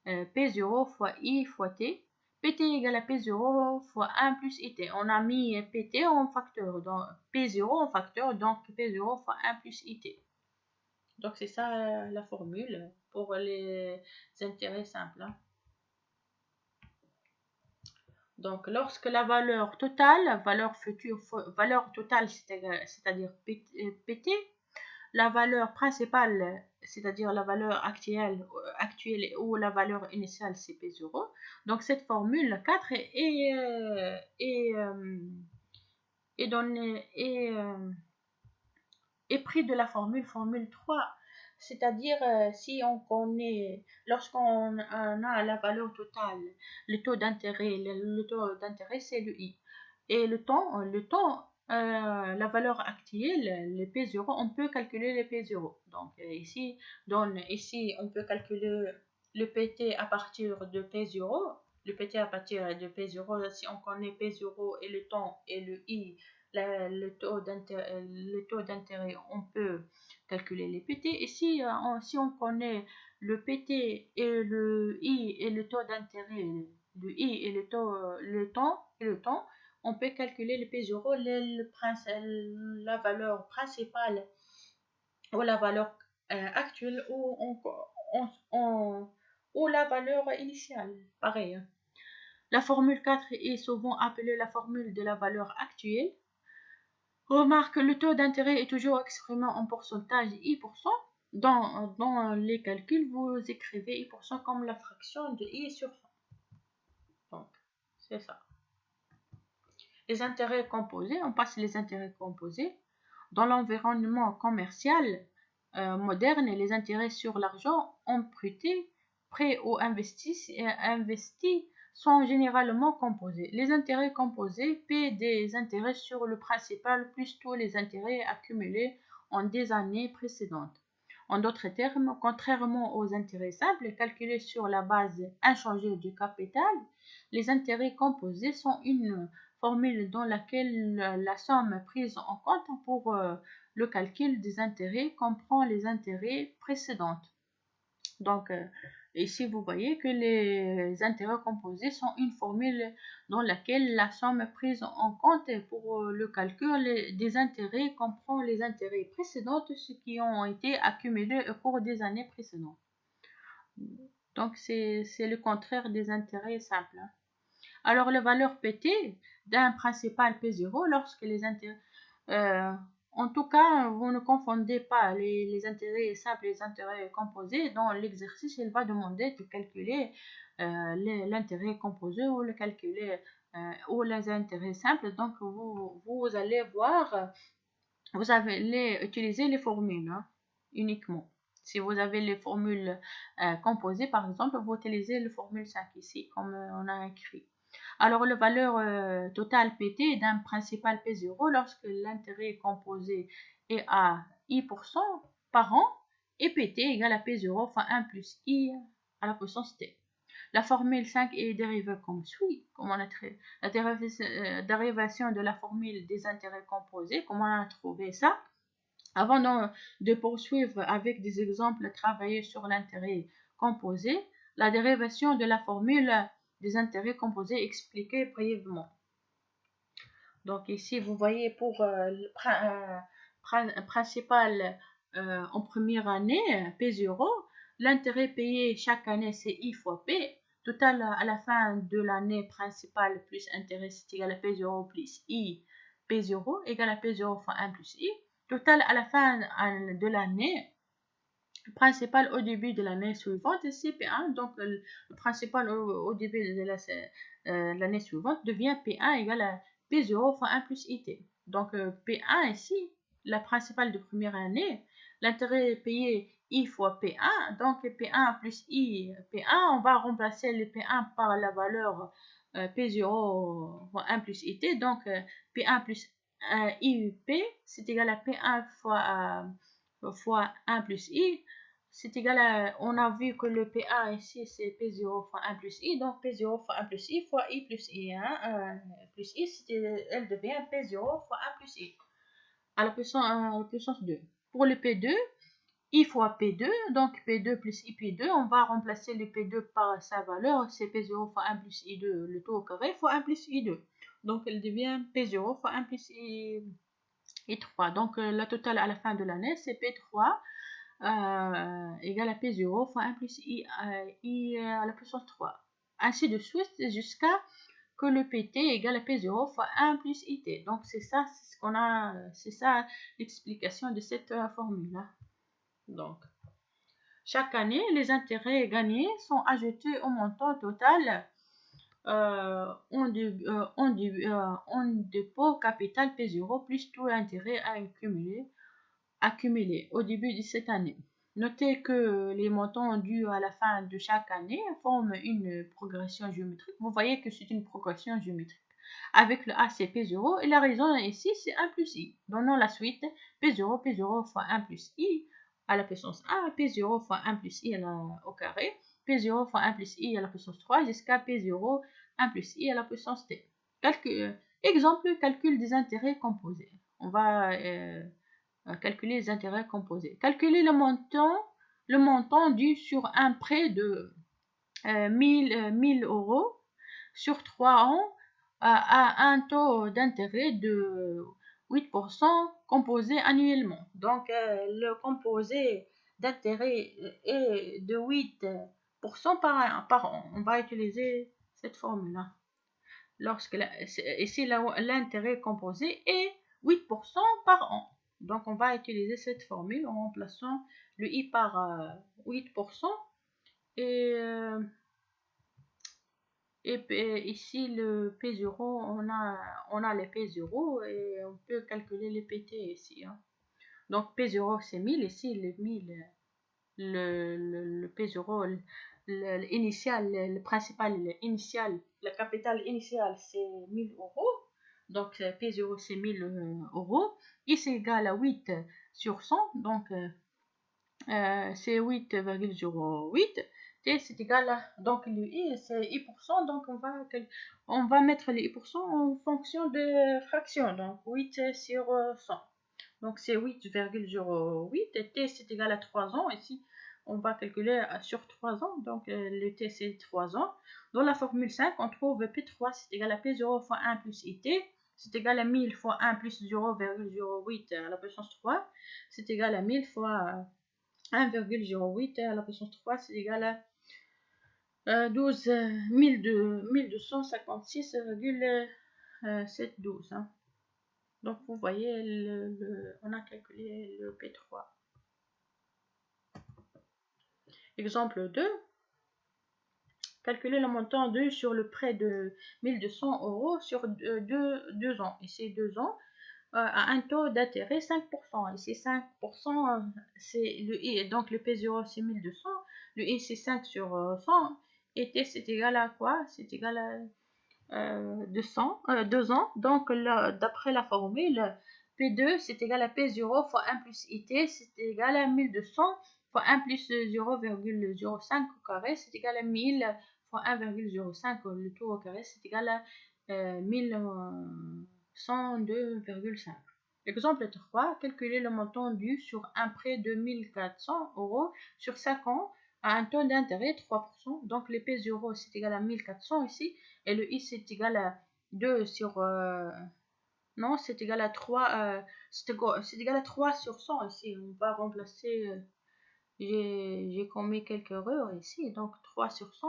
P0 fois I fois T. PT égale à P0 fois 1 plus IT. On a mis PT en facteur, donc P0 en facteur, donc P0 fois 1 plus IT. Donc c'est ça la formule pour les intérêts simples. Hein. Donc, lorsque la valeur totale, valeur future, valeur totale, c'est-à-dire PT, la valeur principale, c'est-à-dire la valeur actuelle ou la valeur initiale, c'est P0. Donc, cette formule 4 est donnée, est pris de la formule 3. C'est-à-dire, si on connaît, lorsqu'on a la valeur totale, le taux d'intérêt, le taux d'intérêt, c'est le I. Et le temps, la valeur actuelle, le P0, on peut calculer le P0. Donc, ici, on peut calculer le PT à partir de P0. Le PT à partir de P0, si on connaît P0 et le temps et le I le taux d'intérêt, on peut calculer les PT. Et si on connaît le PT et le I et le taux d'intérêt, le I et le temps, on peut calculer le P0, la valeur principale ou la valeur actuelle ou la valeur initiale. Pareil, hein. La formule 4 est souvent appelée la formule de la valeur actuelle. Remarque, le taux d'intérêt est toujours exprimé en pourcentage I%. Dans les calculs, vous écrivez I% comme la fraction de I sur 100. Donc, c'est ça. Les intérêts composés, on passe les intérêts composés. Dans l'environnement commercial moderne, les intérêts sur l'argent emprunté, prêt ou investi sont généralement composés. Les intérêts composés paient des intérêts sur le principal plus tous les intérêts accumulés en des années précédentes. En d'autres termes, contrairement aux intérêts simples calculés sur la base inchangée du capital, les intérêts composés sont une formule dans laquelle la somme prise en compte pour le calcul des intérêts comprend les intérêts précédents. Donc, ici, vous voyez que les intérêts composés sont une formule dans laquelle la somme prise en compte pour le calcul des intérêts comprend les intérêts précédents, ceux qui ont été accumulés au cours des années précédentes. Donc, c'est le contraire des intérêts simples. Alors, la valeur PT d'un principal P0 lorsque les intérêts... en tout cas, vous ne confondez pas les intérêts simples et les intérêts composés. Dans l'exercice, il va demander de calculer l'intérêt composé ou le calculer ou les intérêts simples. Donc, vous allez voir, vous allez utiliser les formules uniquement. Si vous avez les formules composées, par exemple, vous utilisez la formule 5 ici, comme on a écrit. Alors, la valeur totale PT d'un principal P0 lorsque l'intérêt composé est à I% par an et PT égale à P0 fois 1 plus I à la puissance T. La formule 5 est dérivée comme suit. Comment on a la dérivation de la formule des intérêts composés, comment on a trouvé ça? Avant de poursuivre avec des exemples travaillés sur l'intérêt composé, la dérivation de la formule des intérêts composés expliquée brièvement. Donc ici, vous voyez pour le principal en première année, P0, l'intérêt payé chaque année, c'est I fois P. Total à la fin de l'année principale plus intérêt, c'est égal à P0 plus I. P0 égale à P0 fois 1 plus I. Total à la fin de l'année principal au début de l'année suivante, c'est P1. Donc, le principal au début de l'année suivante devient P1 égale à P0 fois 1 plus IT. Donc, P1 ici, la principale de première année, l'intérêt payé I fois P1. Donc, P1 plus I, P1, on va remplacer le P1 par la valeur P0 fois 1 plus IT. Donc, P1 plus IUP, c'est égal à P1 fois 1 plus I, c'est égal à, on a vu que le P1 ici, c'est P0 fois 1 plus I, donc P0 fois 1 plus I fois I plus I, plus I, elle devient P0 fois 1 plus I, à la puissance 2. Pour le P2, I fois P2, donc P2 plus IP2, on va remplacer le P2 par sa valeur, c'est P0 fois 1 plus I2, le tout au carré, fois 1 plus I2. Donc, elle devient P0 fois 1 plus I3. Donc, la totale à la fin de l'année, c'est P3 égale à P0 fois 1 plus I à la puissance 3. Ainsi de suite jusqu'à que le PT égale à P0 fois 1 plus IT. Donc, c'est ça, c'est ça l'explication de cette formule. Donc, chaque année, les intérêts gagnés sont ajoutés au montant total en dépôt capital P0 plus tout l'intérêt accumulé au début de cette année. Notez que les montants dus à la fin de chaque année forment une progression géométrique. Vous voyez que c'est une progression géométrique. Avec le A, c'est P0 et la raison ici, c'est 1 plus I. Donnons la suite P0, P0 fois 1 plus I à la puissance 1, P0 fois 1 plus I au carré, P0 fois 1 plus I à la puissance 3 jusqu'à P0, 1 plus I à la puissance T. Exemple, calcul des intérêts composés. On va calculer les intérêts composés. Calculer le montant dû sur un prêt de 1000 euros sur 3 ans à un taux d'intérêt de 8% composé annuellement. Donc, le composé d'intérêt est de 8% par an. On va utiliser cette formule-là. Ici, l'intérêt composé est 8% par an. Donc, on va utiliser cette formule en remplaçant le i par 8%. Et ici, le P0, on a les P0 et on peut calculer les PT ici. Hein. Donc, P0, c'est 1000. Ici, le 1000, le P0, l'initial, le principal initial, le capital initial, c'est 1000 euros. Donc, P0, c'est 1000 euros. I, c'est égal à 8 sur 100. Donc, c'est 8,08. T, c'est égal à, donc le I, c'est I%, donc on va mettre les I% en fonction de fraction, donc 8 sur 100. Donc c'est 8,08, et T, c'est égal à 3 ans. Ici, on va calculer sur 3 ans, donc le T, c'est 3 ans. Dans la formule 5, on trouve P3, c'est égal à P0 fois 1 plus IT, c'est égal à 1000 fois 1 plus 0,08 à la puissance 3, c'est égal à 1000 fois 1,08 à la puissance 3, c'est égal à 1256,712. Hein. Donc, vous voyez, on a calculé le P3. Exemple 2. Calculer le montant dû sur le prêt de 1200 euros sur 2 ans. Ici, 2 ans. À un taux d'intérêt 5%. Ici, 5%, c'est le I, donc le P0, c'est 1200. Le I, c'est 5 sur 100. Et T, c'est égal à quoi? C'est égal à 2 ans. Donc, d'après la formule, P2, c'est égal à P0 fois 1 plus IT, c'est égal à 1200 fois 1 plus 0,05 au carré, c'est égal à 1000 fois 1,05, le tout au carré, c'est égal à 1102,5. Exemple 3, calculer le montant dû sur un prêt de 1400 euros sur 5 ans à un taux d'intérêt 3%. Donc, le P0, c'est égal à 1400 ici, et le I, c'est égal à 2 sur... non, c'est égal à 3, c'est égal à 3 sur 100 ici. On va remplacer... j'ai commis quelques erreurs ici, donc 3 sur 100,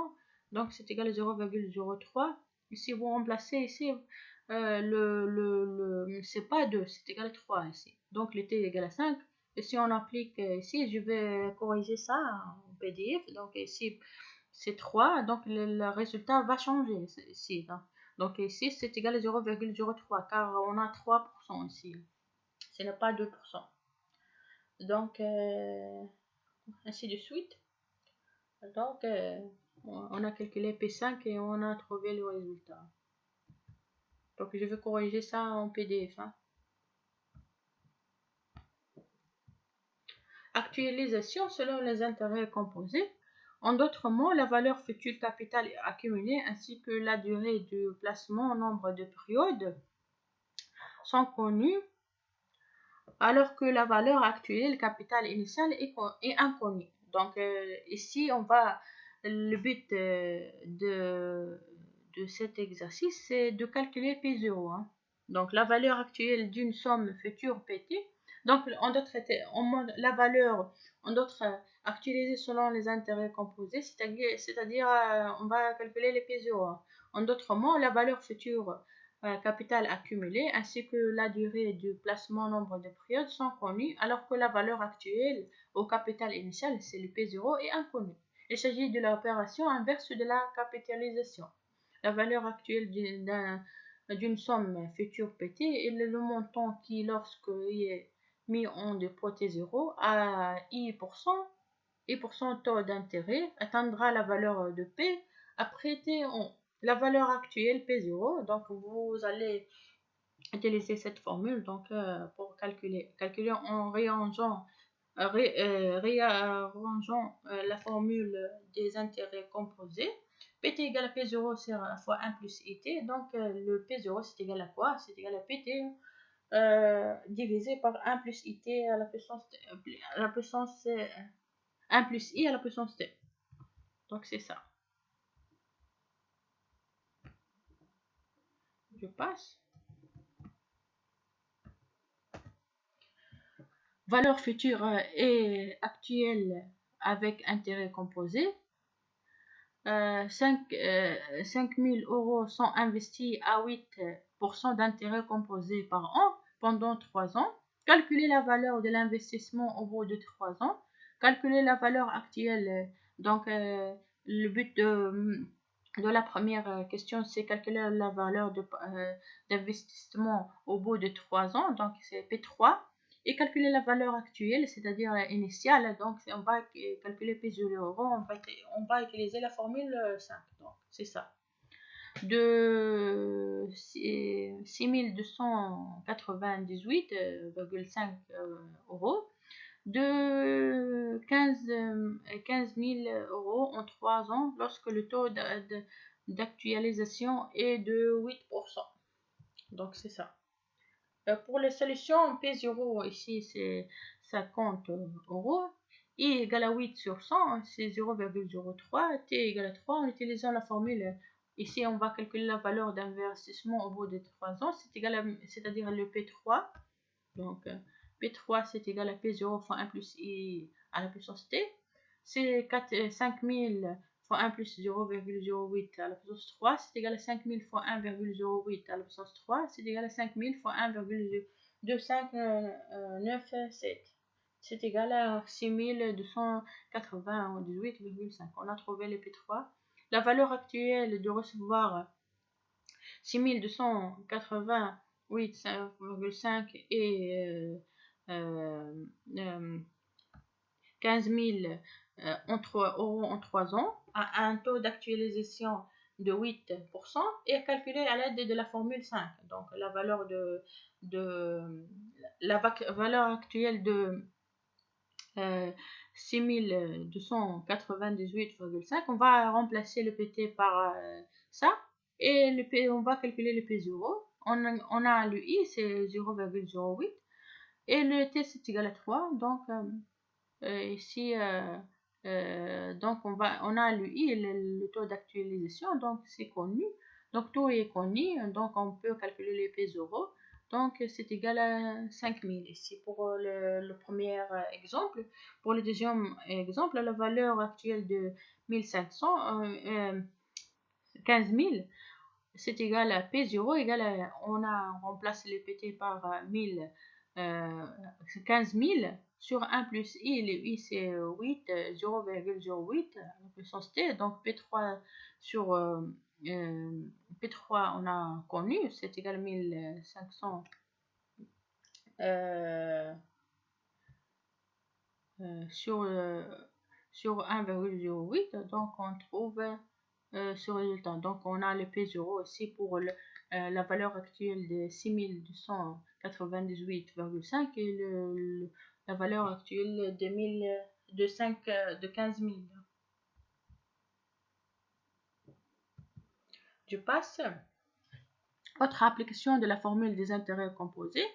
donc c'est égal à 0,03. Ici, vous remplacez ici, c'est pas 2, c'est égal à 3 ici. Donc le t est égal à 5. Et si on applique ici, je vais corriger ça en PDF. Donc ici, c'est 3, donc le résultat va changer ici. Donc ici, c'est égal à 0,03, car on a 3% ici. Ce n'est pas 2%. Donc, ainsi de suite. Donc, on a calculé P5 et on a trouvé le résultat. Donc, je vais corriger ça en PDF. Hein. Actualisation selon les intérêts composés. En d'autres mots, la valeur future capitale accumulée ainsi que la durée de placement au nombre de périodes sont connues, alors que la valeur actuelle capital initial est inconnue. Donc, ici, le but de cet exercice, c'est de calculer P0. Hein. Donc, la valeur actuelle d'une somme future PT. Donc, la valeur, en d'autres, actualisée selon les intérêts composés, c'est-à-dire, on va calculer les P0. Hein. En d'autres mots, la valeur future capital accumulé ainsi que la durée du placement nombre de périodes sont connues, alors que la valeur actuelle au capital initial, c'est le P0, est inconnue. Il s'agit de l'opération inverse de la capitalisation. La valeur actuelle d'une somme future PT est le montant qui, lorsque est mis en dépôt T0 à I% taux d'intérêt, atteindra la valeur de P après T en la valeur actuelle P0. Donc, vous allez utiliser cette formule donc, pour calculer en réarrangeant la formule des intérêts composés. PT égale à P0 fois 1 plus IT. Donc, le P0, c'est égal à quoi? C'est égal à PT divisé par 1 plus IT à la puissance 1 plus I à la puissance T. Donc, c'est ça. Je passe. Valeur future et actuelle avec intérêt composé. 5 000 euros sont investis à 8% d'intérêt composé par an pendant 3 ans. Calculer la valeur de l'investissement au bout de 3 ans. Calculer la valeur actuelle. Donc, le but de la première question, c'est calculer la valeur d'investissement au bout de 3 ans. Donc, c'est P3. Et calculer la valeur actuelle, c'est-à-dire initiale. Donc, on va calculer P0, on va utiliser la formule 5. Donc, c'est ça. De 6298,5 euros, de 15 000 euros en 3 ans lorsque le taux d'actualisation est de 8%. Donc, c'est ça. Pour les solutions P0, ici c'est 50 euros. I égale à 8 sur 100, c'est 0,03. T égale à 3 en utilisant la formule. Ici, on va calculer la valeur d'investissement au bout de 3 ans, c'est-à-dire le P3. Donc, P3, c'est égal à P0 fois 1 plus I à la puissance T. C'est 5000 fois 1 plus 0,08 à la puissance 3, c'est égal à 5000 fois 1,08 à la puissance 3, c'est égal à 5000 fois 1,2597. C'est égal à 6298,5. On a trouvé le P3. La valeur actuelle de recevoir 6288,5 et 15 000 euros en 3 ans à un taux d'actualisation de 8% et à calculer à l'aide de la formule 5. Donc la valeur valeur actuelle de 6298,5, on va remplacer le PT par ça et on va calculer le P0. On a le I, c'est 0,08 et le T, c'est égal à 3. Donc, ici, donc on a le I, le taux d'actualisation, donc c'est connu. Donc, tout est connu, donc on peut calculer le P0. Donc, c'est égal à 5000 ici pour le premier exemple. Pour le deuxième exemple, la valeur actuelle de 1500, 15 000, c'est égal à P0, on a remplacé le PT par 15 000 sur 1 plus I. Le I, c'est 8, 0,08 à la puissance T. Donc, P3 sur P3, on a connu, c'est égal à 1500 sur 1,08. Donc, on trouve ce résultat. Donc, on a le P0 aussi pour la valeur actuelle de 6298,5 et la valeur actuelle de 15 000. Je passe. Autre application de la formule des intérêts composés.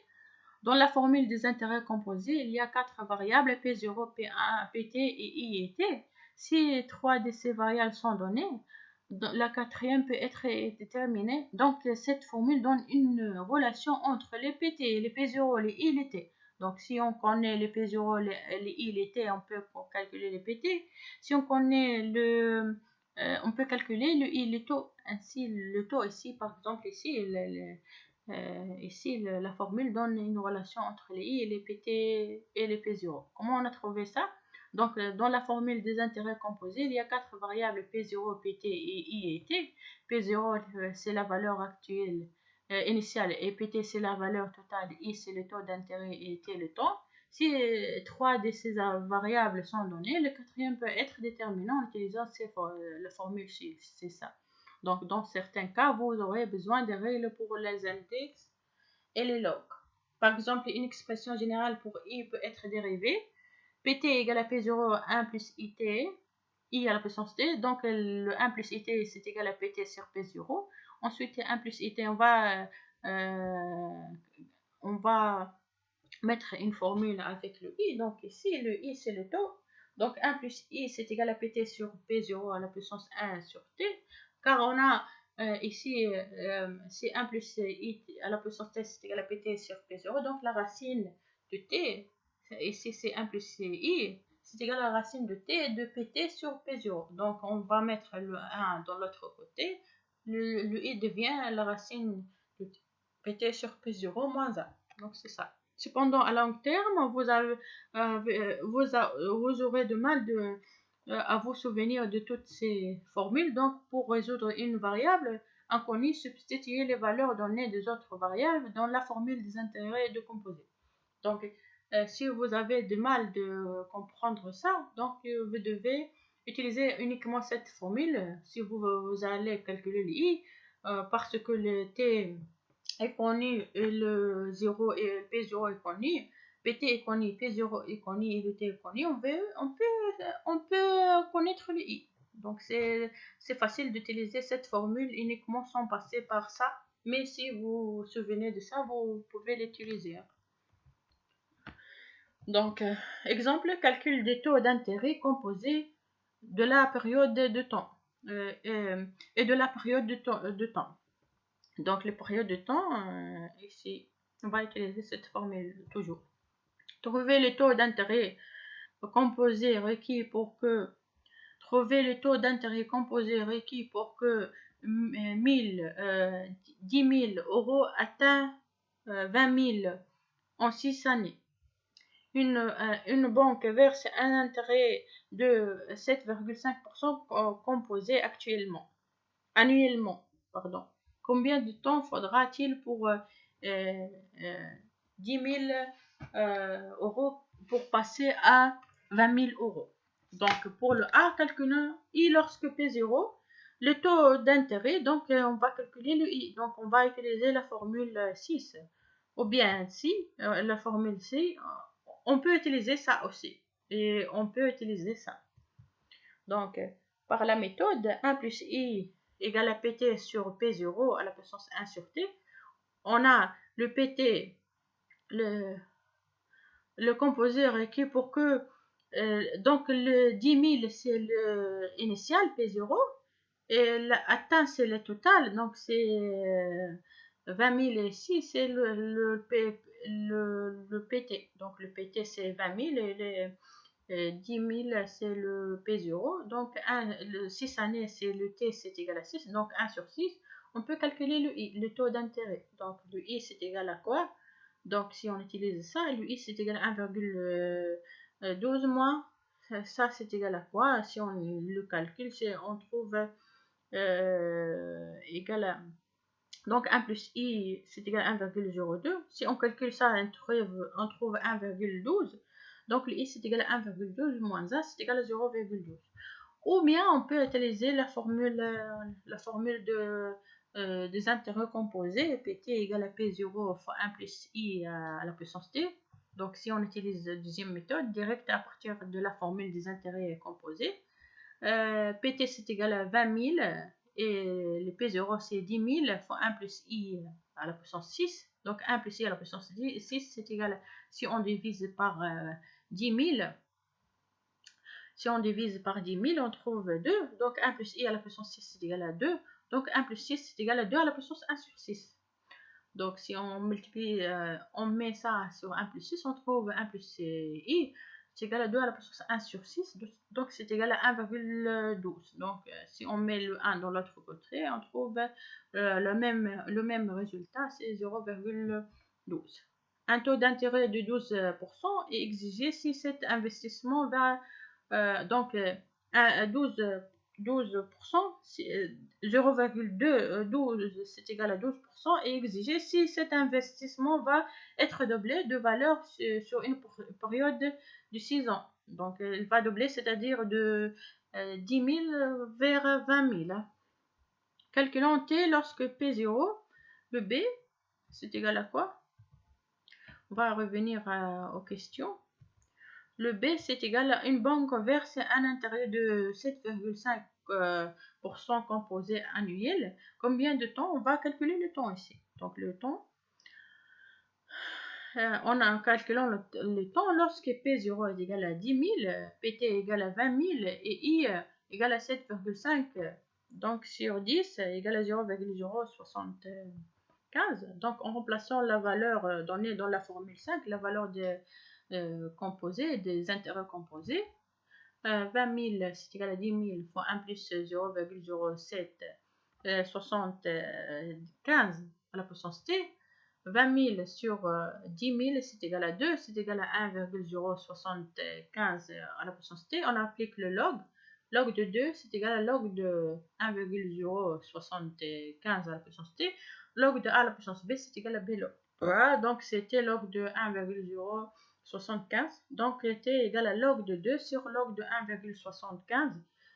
Dans la formule des intérêts composés, il y a 4 variables P0, P1, PT et I et T. Si 3 de ces variables sont données, la quatrième peut être déterminée. Donc, cette formule donne une relation entre les PT, les P0, les I et les T. Donc, si on connaît les P0, les I et les T, on peut calculer les PT. Si on connaît on peut calculer le I et le taux. Ainsi, le taux ici, par exemple, ici, ici, la formule donne une relation entre les I et les PT et les P0. Comment on a trouvé ça? Donc, dans la formule des intérêts composés, il y a 4 variables P0, PT et I et T. P0, c'est la valeur actuelle initiale et PT, c'est la valeur totale. I, c'est le taux d'intérêt et T, le temps. Si 3 de ces variables sont données, le quatrième peut être déterminé en utilisant la formule, c'est ça. Donc, dans certains cas, vous aurez besoin de règles pour les index et les logs. Par exemple, une expression générale pour I peut être dérivée. PT égale à P0, 1 plus IT. I à la puissance t, donc le 1 plus it c'est égal à pt sur p0. Ensuite 1 plus it, on va mettre une formule avec le i, donc ici le i c'est le taux, donc 1 plus i c'est égal à pt sur p0 à la puissance 1 sur t, car on a ici c'est 1 plus i à la puissance t c'est égal à pt sur p0, donc la racine de t, ici c'est 1 plus i, c'est égal à la racine de t de pt sur p0, donc on va mettre le 1 dans l'autre côté, le i devient la racine de pt sur p0 moins 1, donc c'est ça. Cependant, à long terme, vous aurez de mal à vous souvenir de toutes ces formules. Donc, pour résoudre une variable inconnue, substituez les valeurs données des autres variables dans la formule des intérêts de composés. Donc, si vous avez de mal de comprendre ça, donc vous devez utiliser uniquement cette formule si vous allez calculer l'i, parce que le t est connu et le 0 et le P0 est connu, PT est connu, P0 est connu et le T est connu, on peut connaître le I. Donc c'est facile d'utiliser cette formule uniquement sans passer par ça, mais si vous vous souvenez de ça, vous pouvez l'utiliser. Donc, exemple, calcul des taux d'intérêt composés de la période de temps et de la période de temps. Donc, les périodes de temps, ici, on va utiliser cette formule toujours. Trouver le taux d'intérêt composé requis pour que 10 000 euros atteint 20 000 en 6 années. Une banque verse un intérêt de 7,5% composé annuellement. Combien de temps faudra-t-il pour 10 000 euros pour passer à 20 000 euros? Donc, pour le A, calculons I lorsque P0, le taux d'intérêt, donc on va calculer le I. Donc, on va utiliser la formule 6. Ou bien si, la formule C, on peut utiliser ça aussi. Et on peut utiliser ça. Donc, par la méthode 1 plus I égale à pt sur p0 à la puissance 1 sur t, on a le pt, le composé requis pour que, donc le 10 000 c'est le initial p0, et l'atteint c'est le total, donc c'est 20 000 ici, c'est le pt, donc le pt c'est 20 000 et 10 000 c'est le P0, donc 6 années c'est le T c'est égal à 6, donc 1 sur 6, on peut calculer le I, le taux d'intérêt. Donc le I c'est égal à quoi? Donc si on utilise ça, le I c'est égal à 1,12 moins, ça c'est égal à quoi? Si on le calcule, on trouve égal à... Donc 1 plus I c'est égal à 1,02, si on calcule ça, on trouve 1,12. Donc, le i c'est égal à 1,12 moins 1, c'est égal à 0,12. Ou bien, on peut utiliser la formule des intérêts composés, pt égale à p0 fois 1 plus i à la puissance t. Donc, si on utilise la deuxième méthode, directe à partir de la formule des intérêts composés, pt c'est égal à 20 000 et le p0 c'est 10 000 fois 1 plus i à la puissance 6. Donc 1 plus i à la puissance 6 c'est égal à, si on divise par 10 000, si on divise par 10 000 on trouve 2, donc 1 plus i à la puissance 6 c'est égal à 2, donc 1 plus 6 c'est égal à 2 à la puissance 1 sur 6. Donc si on multiplie, on met ça sur 1 plus 6, on trouve 1 plus i c'est égal à 2 à la puissance 1 sur 6, donc c'est égal à 1,12. Donc si on met le 1 dans l'autre côté, on trouve le même résultat, c'est 0,12. Un taux d'intérêt de 12% est exigé si cet investissement va, donc 12%, 0,12 c'est égal à 12% est exigé si cet investissement va être doublé de valeur sur une période de 6 ans. Donc il va doubler, c'est-à-dire de 10 000 vers 20 000. Calculons T lorsque P0, le B, c'est égal à quoi? On va revenir aux questions. Le B, c'est égal à une banque verse un intérêt de 7,5% composé annuel. Combien de temps? On va calculer le temps ici. Donc le temps, en calculant le temps, lorsque P0 est égal à 10 000, PT est égal à 20 000 et I égale à 7,5. Donc sur 10 égale à 0,075. Donc en remplaçant la valeur donnée dans la formule 5, la valeur des composés, des intérêts composés, 20 000 c'est égal à 10 000 fois 1 plus 0,0775 à la puissance t. 20 000 sur 10 000 c'est égal à 2, c'est égal à 1,075 à la puissance t. On applique le log. Log de 2 c'est égal à log de 1,075 à la puissance t. Log de a à la puissance b c'est égal à b log. Voilà, donc c'était log de 1,075. Donc c'était égal à log de 2 sur log de 1,75.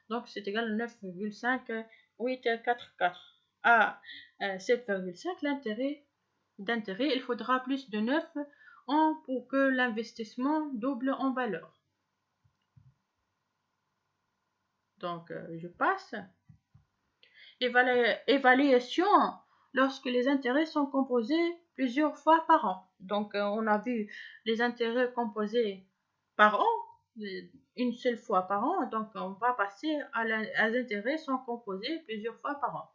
Donc c'est égal à 9,5844. À 7,5, l'intérêt d'intérêt, il faudra plus de 9 ans pour que l'investissement double en valeur. Donc, je passe. Évaluation lorsque les intérêts sont composés plusieurs fois par an. Donc, on a vu les intérêts composés par an, une seule fois par an. Donc, on va passer à les intérêts sont composés plusieurs fois par an.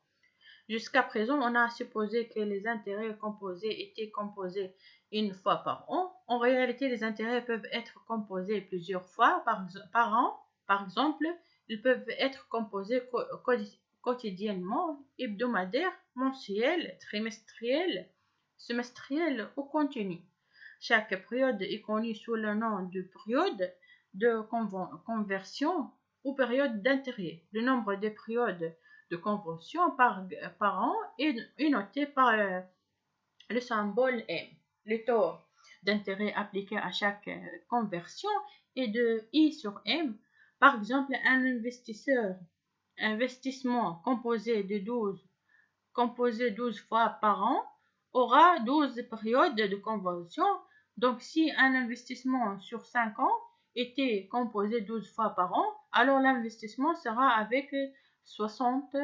Jusqu'à présent, on a supposé que les intérêts composés étaient composés une fois par an. En réalité, les intérêts peuvent être composés plusieurs fois par an. Par exemple, ils peuvent être composés quotidiennement, hebdomadaires, mensuels, trimestriels, semestriels ou continus. Chaque période est connue sous le nom de période de conversion ou période d'intérêt. Le nombre de périodes de conversion par an est noté par le symbole M. Le taux d'intérêt appliqué à chaque conversion est de I sur M. Par exemple, un investissement composé 12 fois par an aura 12 périodes de conversion. Donc, si un investissement sur 5 ans était composé 12 fois par an, alors l'investissement sera avec 60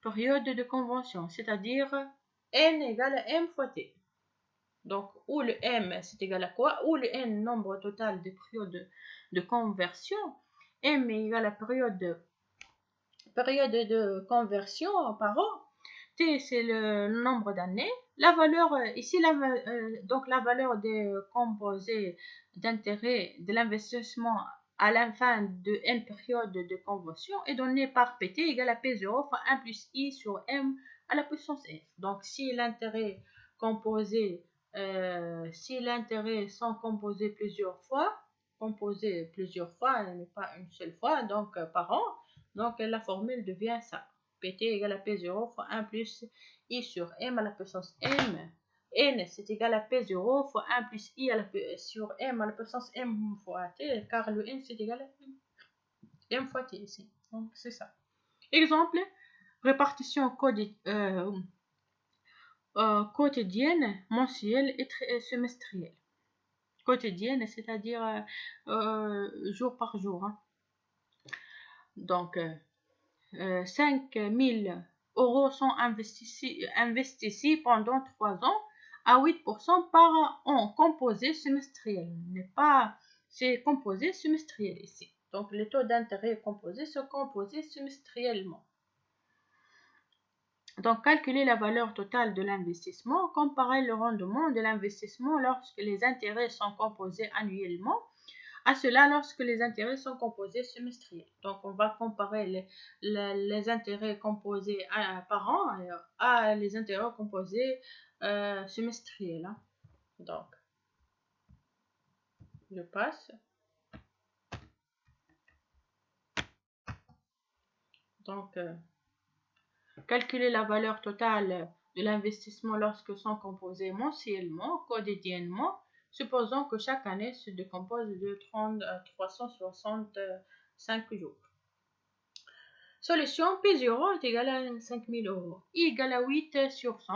périodes de conversion, c'est-à-dire N égale à M fois T. Donc, où le M, c'est égal à quoi? Où le N, nombre total de périodes de conversion, M est égal à période de conversion par an. T, c'est le nombre d'années. La valeur, ici, donc la valeur des composés d'intérêt de l'investissement à la fin de n période de conversion est donnée par PT égale à P0 fois 1 plus I sur M à la puissance F. Donc, si l'intérêt sont composés plusieurs fois, mais pas une seule fois, donc par an, donc la formule devient ça. PT égale à P0 fois 1 plus I sur M à la puissance M. N, c'est égal à P0 fois 1 plus I sur M à la puissance M fois T, car le N, c'est égal à M fois T ici. Donc, c'est ça. Exemple, répartition quotidienne, mensuelle et semestrielle. Quotidienne, c'est-à-dire jour par jour. Hein. Donc, 5 000 euros sont investis pendant 3 ans à 8% par an, composé semestriel. C'est composé semestriel ici. Donc, les taux d'intérêt composés sont composés semestriellement. Donc, calculer la valeur totale de l'investissement, comparer le rendement de l'investissement lorsque les intérêts sont composés annuellement, à cela lorsque les intérêts sont composés semestriels. Donc, on va comparer les intérêts composés par an à les intérêts composés semestriels. Hein. Donc, je passe. Donc, calculer la valeur totale de l'investissement lorsque sont composés mensuellement, quotidiennement, supposons que chaque année se décompose de 365 jours. Solution P0 est égal à 5 000 euros. I égale à 8 sur 100,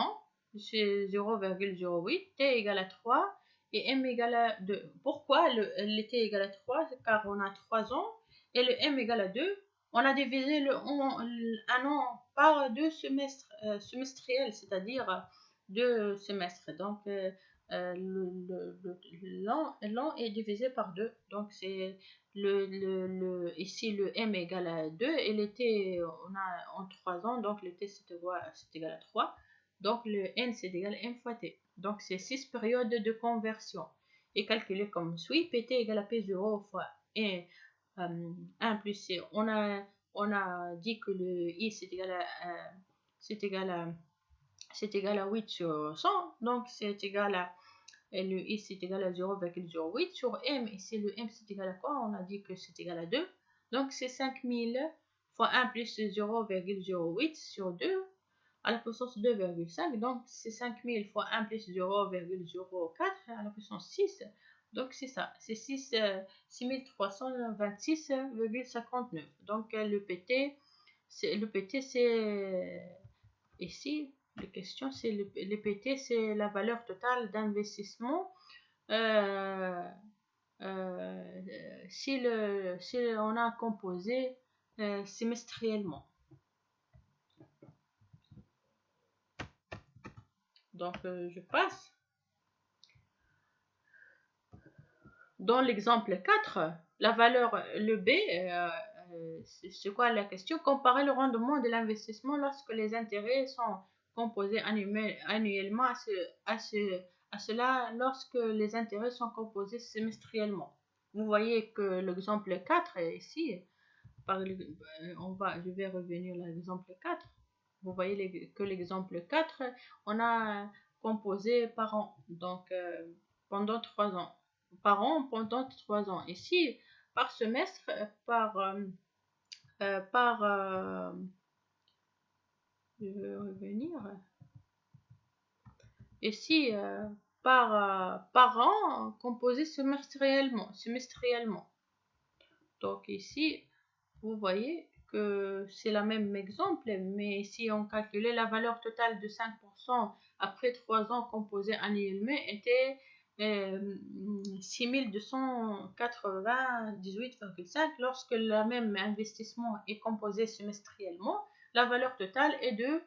c'est 0,08. T égale à 3. et m égale à 2. Pourquoi le t égale à 3? Car on a 3 ans et le m égale à 2. On a divisé un an par 2 semestres semestriels, c'est-à-dire 2 semestres. Donc, l'an est divisé par 2. Donc, c'est ici, le m égale à 2 et l'été, on a en 3 ans, donc l'été, c'est égal à 3. Donc, le n, c'est égal à m fois t. Donc, c'est 6 périodes de conversion. Et calculé comme suit, pt égale à p0 fois 1 plus c. On a dit que le i, c'est égal à 8 sur 100. Donc, c'est égal à le i c'est égal à 0,08 sur m. Ici, le m c'est égal à quoi? On a dit que c'est égal à 2. Donc, c'est 5000 fois 1 plus 0,08 sur 2 à la puissance 2,5. Donc, c'est 5000 fois 1 plus 0,04 à la puissance 6. Donc, c'est ça. C'est 6326,59. Donc, le PT, c'est ici. La question, c'est le PT, c'est la valeur totale d'investissement si on a composé semestriellement. Donc, je passe. Dans l'exemple 4, la valeur, le B, c'est quoi la question? Comparer le rendement de l'investissement lorsque les intérêts sont composés annuellement à cela lorsque les intérêts sont composés semestriellement. Vous voyez que l'exemple 4 ici, je vais revenir à l'exemple 4. Vous voyez que l'exemple 4, on a composé par an, donc pendant 3 ans. Par an pendant 3 ans. Ici, par semestre, je vais revenir. Ici, par an, composé semestriellement. Donc ici, vous voyez que c'est le même exemple, mais si on calculait la valeur totale de 5% après 3 ans composé annuellement était 6298,5 lorsque le même investissement est composé semestriellement. La valeur totale est de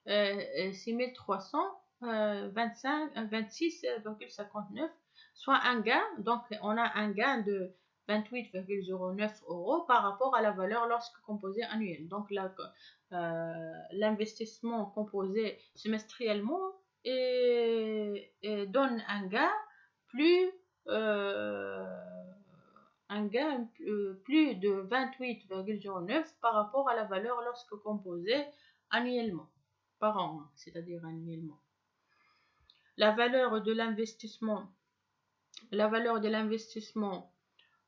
26,59, soit un gain. Donc, on a un gain de 28,09 euros par rapport à la valeur lorsque composée annuelle. Donc, l'investissement composé semestriellement donne un gain plus de 28,09 par rapport à la valeur lorsque composée annuellement, par an, c'est-à-dire annuellement. La valeur de l'investissement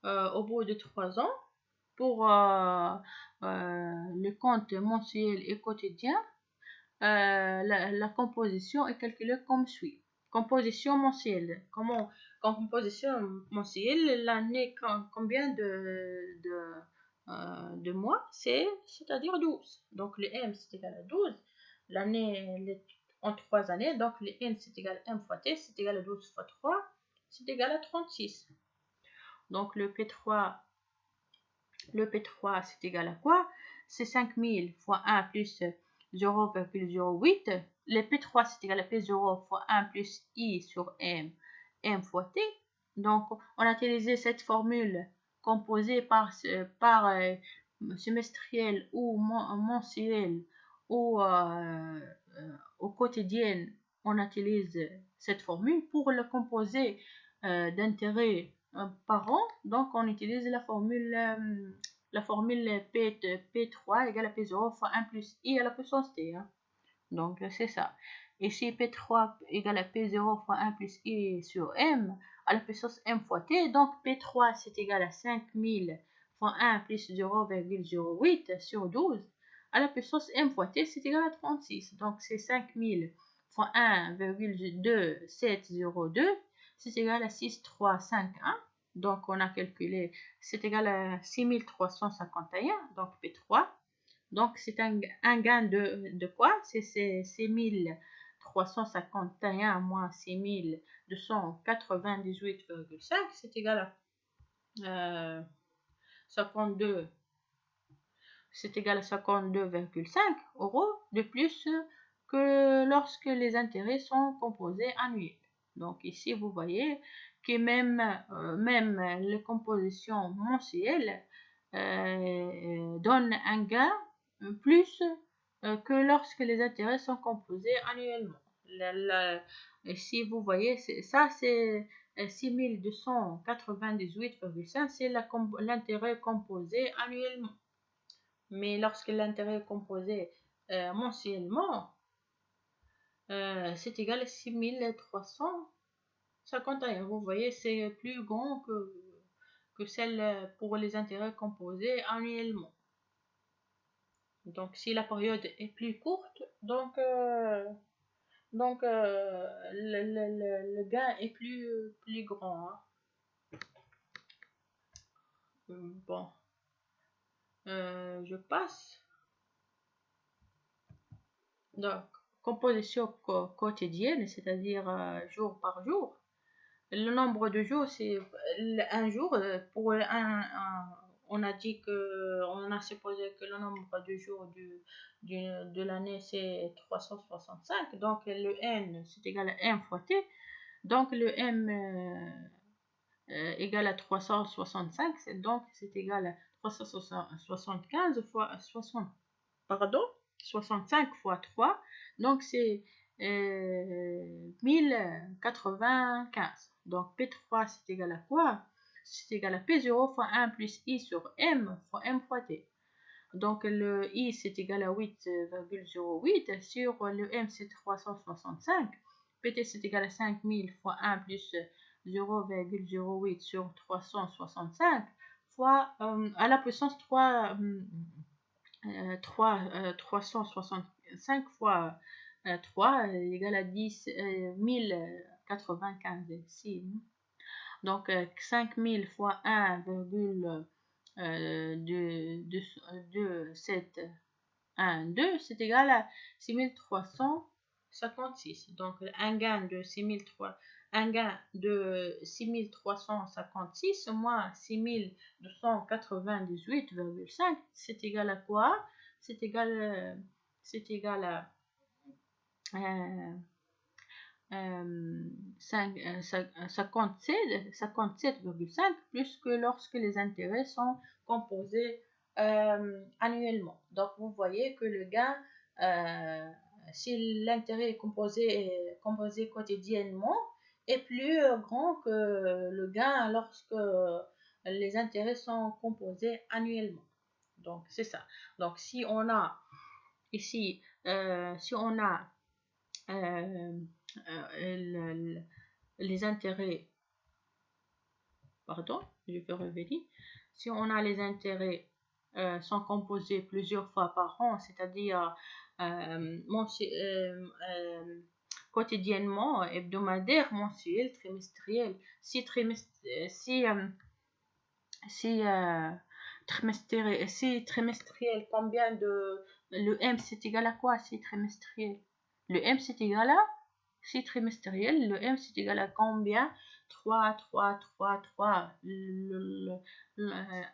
au bout de 3 ans pour le compte mensuel et quotidien, la composition est calculée comme suit. Composition mensuelle. Composition mensuelle, l'année, combien de mois? C'est-à-dire 12. Donc, le M, c'est égal à 12. L'année, en 3 années, donc le N, c'est égal à M fois T, c'est égal à 12 fois 3, c'est égal à 36. Donc, le P3, c'est égal à quoi? C'est 5000 fois 1 plus 0,08. Le P3, c'est égal à P0 fois 1 plus I sur M fois T. Donc, on a utilisé cette formule composée par semestriel ou mensuel ou au quotidien. On utilise cette formule pour le composé d'intérêt par an. Donc, on utilise la formule P3 égale à P0 fois 1 plus I à la puissance T. Hein. Donc, c'est ça. Ici, P3 égale à P0 fois 1 plus I sur M à la puissance M fois T. Donc, P3, c'est égal à 5000 fois 1 plus 0,08 sur 12 à la puissance M fois T, c'est égal à 36. Donc, c'est 5000 fois 1,2702, c'est égal à 6351. Donc, on a calculé, c'est égal à 6351, donc P3. Donc, c'est un gain de quoi? C'est 6351 6351 moins 6298,5, c'est égal à 52. C'est égal à 52,5 euros de plus que lorsque les intérêts sont composés annuels. Donc ici, vous voyez que même les compositions mensuelles donnent un gain plus que lorsque les intérêts sont composés annuellement. Ici, vous voyez, ça c'est 6298,5, c'est l'intérêt composé annuellement. Mais lorsque l'intérêt est composé mensuellement, c'est égal à 6351. Vous voyez, c'est plus grand que celle pour les intérêts composés annuellement. Donc, si la période est plus courte, donc le gain est plus grand. Hein. Bon, je passe. Donc, composition quotidienne, c'est-à-dire jour par jour. Le nombre de jours, c'est un jour. On a dit que, on a supposé que le nombre de jours de l'année, c'est 365. Donc, le n, c'est égal à m fois t. Donc, le m égale à 365. Donc, c'est égal à 375 fois 60. Pardon, 65 fois 3, donc c'est 1095. Donc P3 c'est égal à quoi? C'est égal à P0 fois 1 plus I sur M fois M fois T. Donc le I c'est égal à 8,08 sur le M c'est 365. PT c'est égal à 5000 fois 1 plus 0,08 sur 365 fois à la puissance 3. 365 fois 3 égale à 1095 ici. Donc 5000 fois 1,2712, c'est égal à 6356. Donc un gain de 6356 moins 6298,5, c'est égal à quoi? C'est égal à 57,5 plus que lorsque les intérêts sont composés annuellement. Donc vous voyez que le gain, si l'intérêt est composé quotidiennement, est plus grand que le gain lorsque les intérêts sont composés annuellement. Donc c'est ça. Donc si on a ici, si on a les intérêts, pardon, je vais revenir. Si on a les intérêts sont composés plusieurs fois par an, c'est-à-dire quotidiennement, hebdomadaire, mensuel, trimestriel. Si trimestriel, combien de... Le M, c'est égal à quoi si trimestriel? Le M, c'est égal à... Si trimestriel, le M, c'est égal à combien? 3.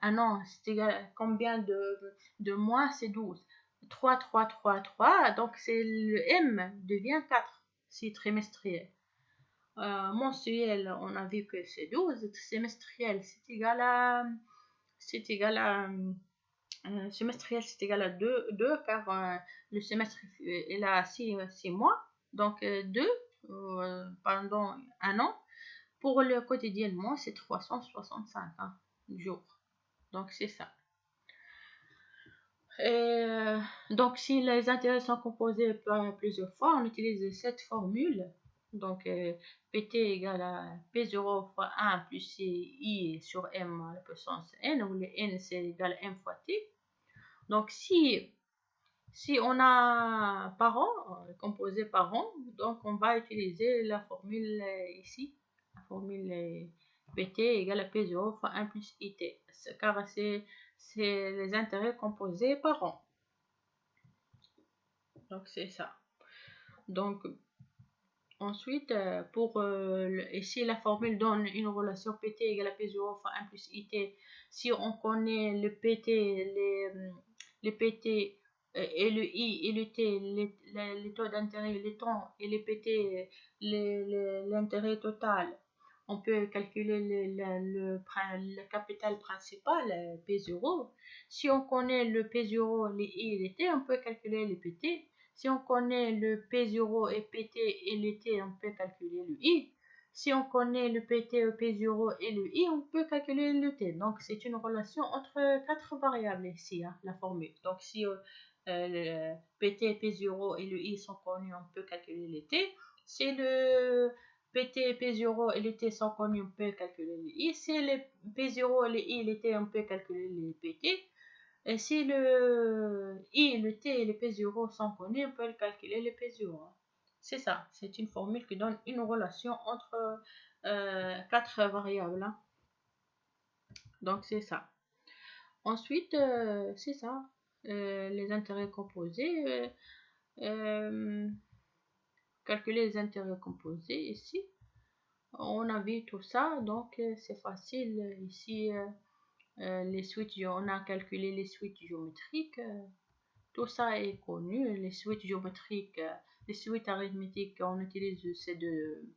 Un an, c'est égal à combien de mois? C'est 12. 3. Donc, le M devient 4 si trimestriel. Mensuel, on a vu que c'est 12. Semestriel, c'est égal à... semestriel, c'est égal à 2 car le semestre est là 6 mois. Donc 2 pendant un an. Pour le quotidiennement, c'est 365 jours. Donc c'est ça. Et, donc si les intérêts sont composés plusieurs fois, on utilise cette formule. Donc PT égale à P0 fois 1 plus I sur M à la puissance N, où le N c'est égal à M fois T. Donc si on a par an, composé par an, donc on va utiliser la formule ici, la formule PT égale à P0 fois 1 plus IT, car c'est les intérêts composés par an. Donc c'est ça. Donc Ensuite, ici, la formule donne une relation PT égale à P0 fois 1 plus IT. Si on connaît le PT, les PT et le I et le T, les taux d'intérêt, les temps et les PT, l'intérêt total, on peut calculer le capital principal, P0. Si on connaît le P0, les I et les T, on peut calculer les PT. Si on connaît le P0 et PT et le T, on peut calculer le I. Si on connaît le PT, le P0 et le I, on peut calculer le T. Donc, c'est une relation entre 4 variables ici, hein, la formule. Donc, si le PT, P0 et le I sont connus, on peut calculer le T. Si le PT, P0 et le T sont connus, on peut calculer le I. Si le P0, le I et le T, on peut calculer le PT. Et si le I, le T et le P0 sont connus, on peut calculer le P0. C'est ça, c'est une formule qui donne une relation entre 4 variables, hein. Donc c'est ça. Ensuite, c'est ça, les intérêts composés. Euh, calculer les intérêts composés ici. On a vu tout ça, donc c'est facile. Ici, les suites, on a calculé les suites géométriques. Tout ça est connu. Les suites géométriques, les suites arithmétiques, on utilise ces deux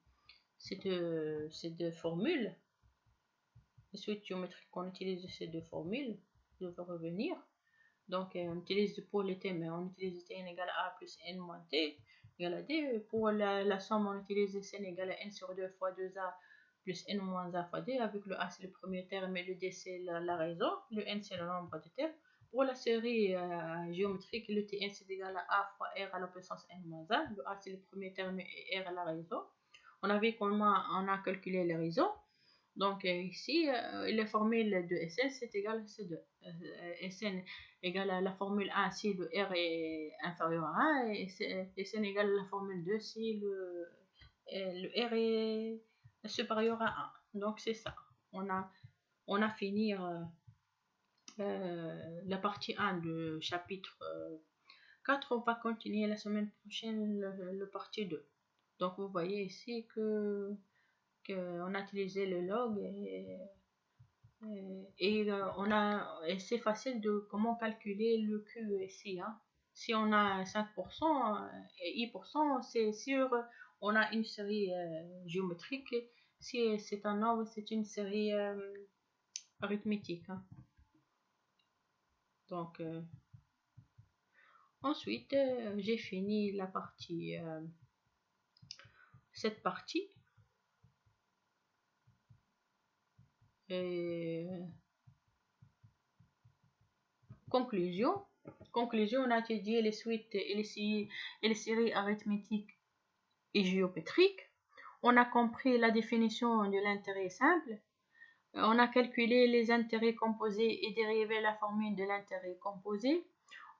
formules. Les suites géométriques, on utilise ces deux formules. Je vais revenir. Donc, on utilise pour les t, mais on utilise tn égale à a plus n moins t égale à d. Pour la somme, on utilise cn égale à n sur 2 fois 2a plus n moins a fois d. Avec le a, c'est le premier terme et le d, c'est la raison. Le n, c'est le nombre de termes. Pour la série géométrique, le tn, c'est égal à a fois r à la puissance n moins a. Le a, c'est le premier terme et r à la raison. On a vu comment on a calculé les raisons. Donc ici, la formule de Sn, c'est égal à C2. Sn égale à la formule 1 si le R est inférieur à 1 et Sn égale à la formule 2 si le R est supérieur à 1. Donc c'est ça. On a fini la partie 1 du chapitre 4. On va continuer la semaine prochaine le partie 2. Donc vous voyez ici que on a utilisé le log et c'est facile de comment calculer le Q ici, hein. Si on a 5% et I%, c'est sûr, on a une série géométrique. Si c'est un nombre, c'est une série arithmétique, hein. Donc, ensuite, j'ai fini la partie, cette partie. Et conclusion, on a étudié les suites et les séries arithmétiques et géométriques. On a compris la définition de l'intérêt simple. On a calculé les intérêts composés et dérivé la formule de l'intérêt composé.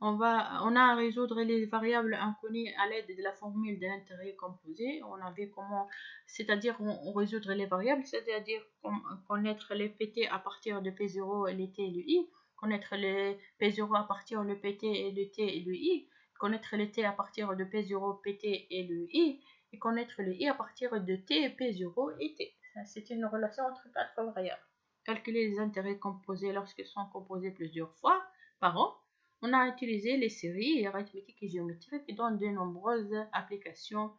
On a à résoudre les variables inconnues à l'aide de la formule de l'intérêt composé. On a vu comment, c'est-à-dire on résoudre les variables, c'est-à-dire connaître les PT à partir de P0, les T et le I, connaître les P0 à partir de PT et le T et le I, connaître les T à partir de P0, PT et le I, et connaître le I à partir de T, P0 et T. C'est une relation entre 4 variables. Calculer les intérêts composés lorsqu'ils sont composés plusieurs fois par an. On a utilisé les séries arithmétiques et géométriques qui donnent de nombreuses applications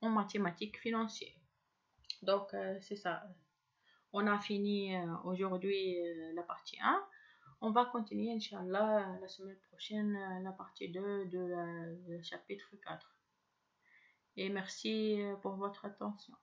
en mathématiques financières. Donc, c'est ça. On a fini aujourd'hui la partie 1. On va continuer, Inch'Allah, la semaine prochaine, la partie 2 de chapitre 4. Et merci pour votre attention.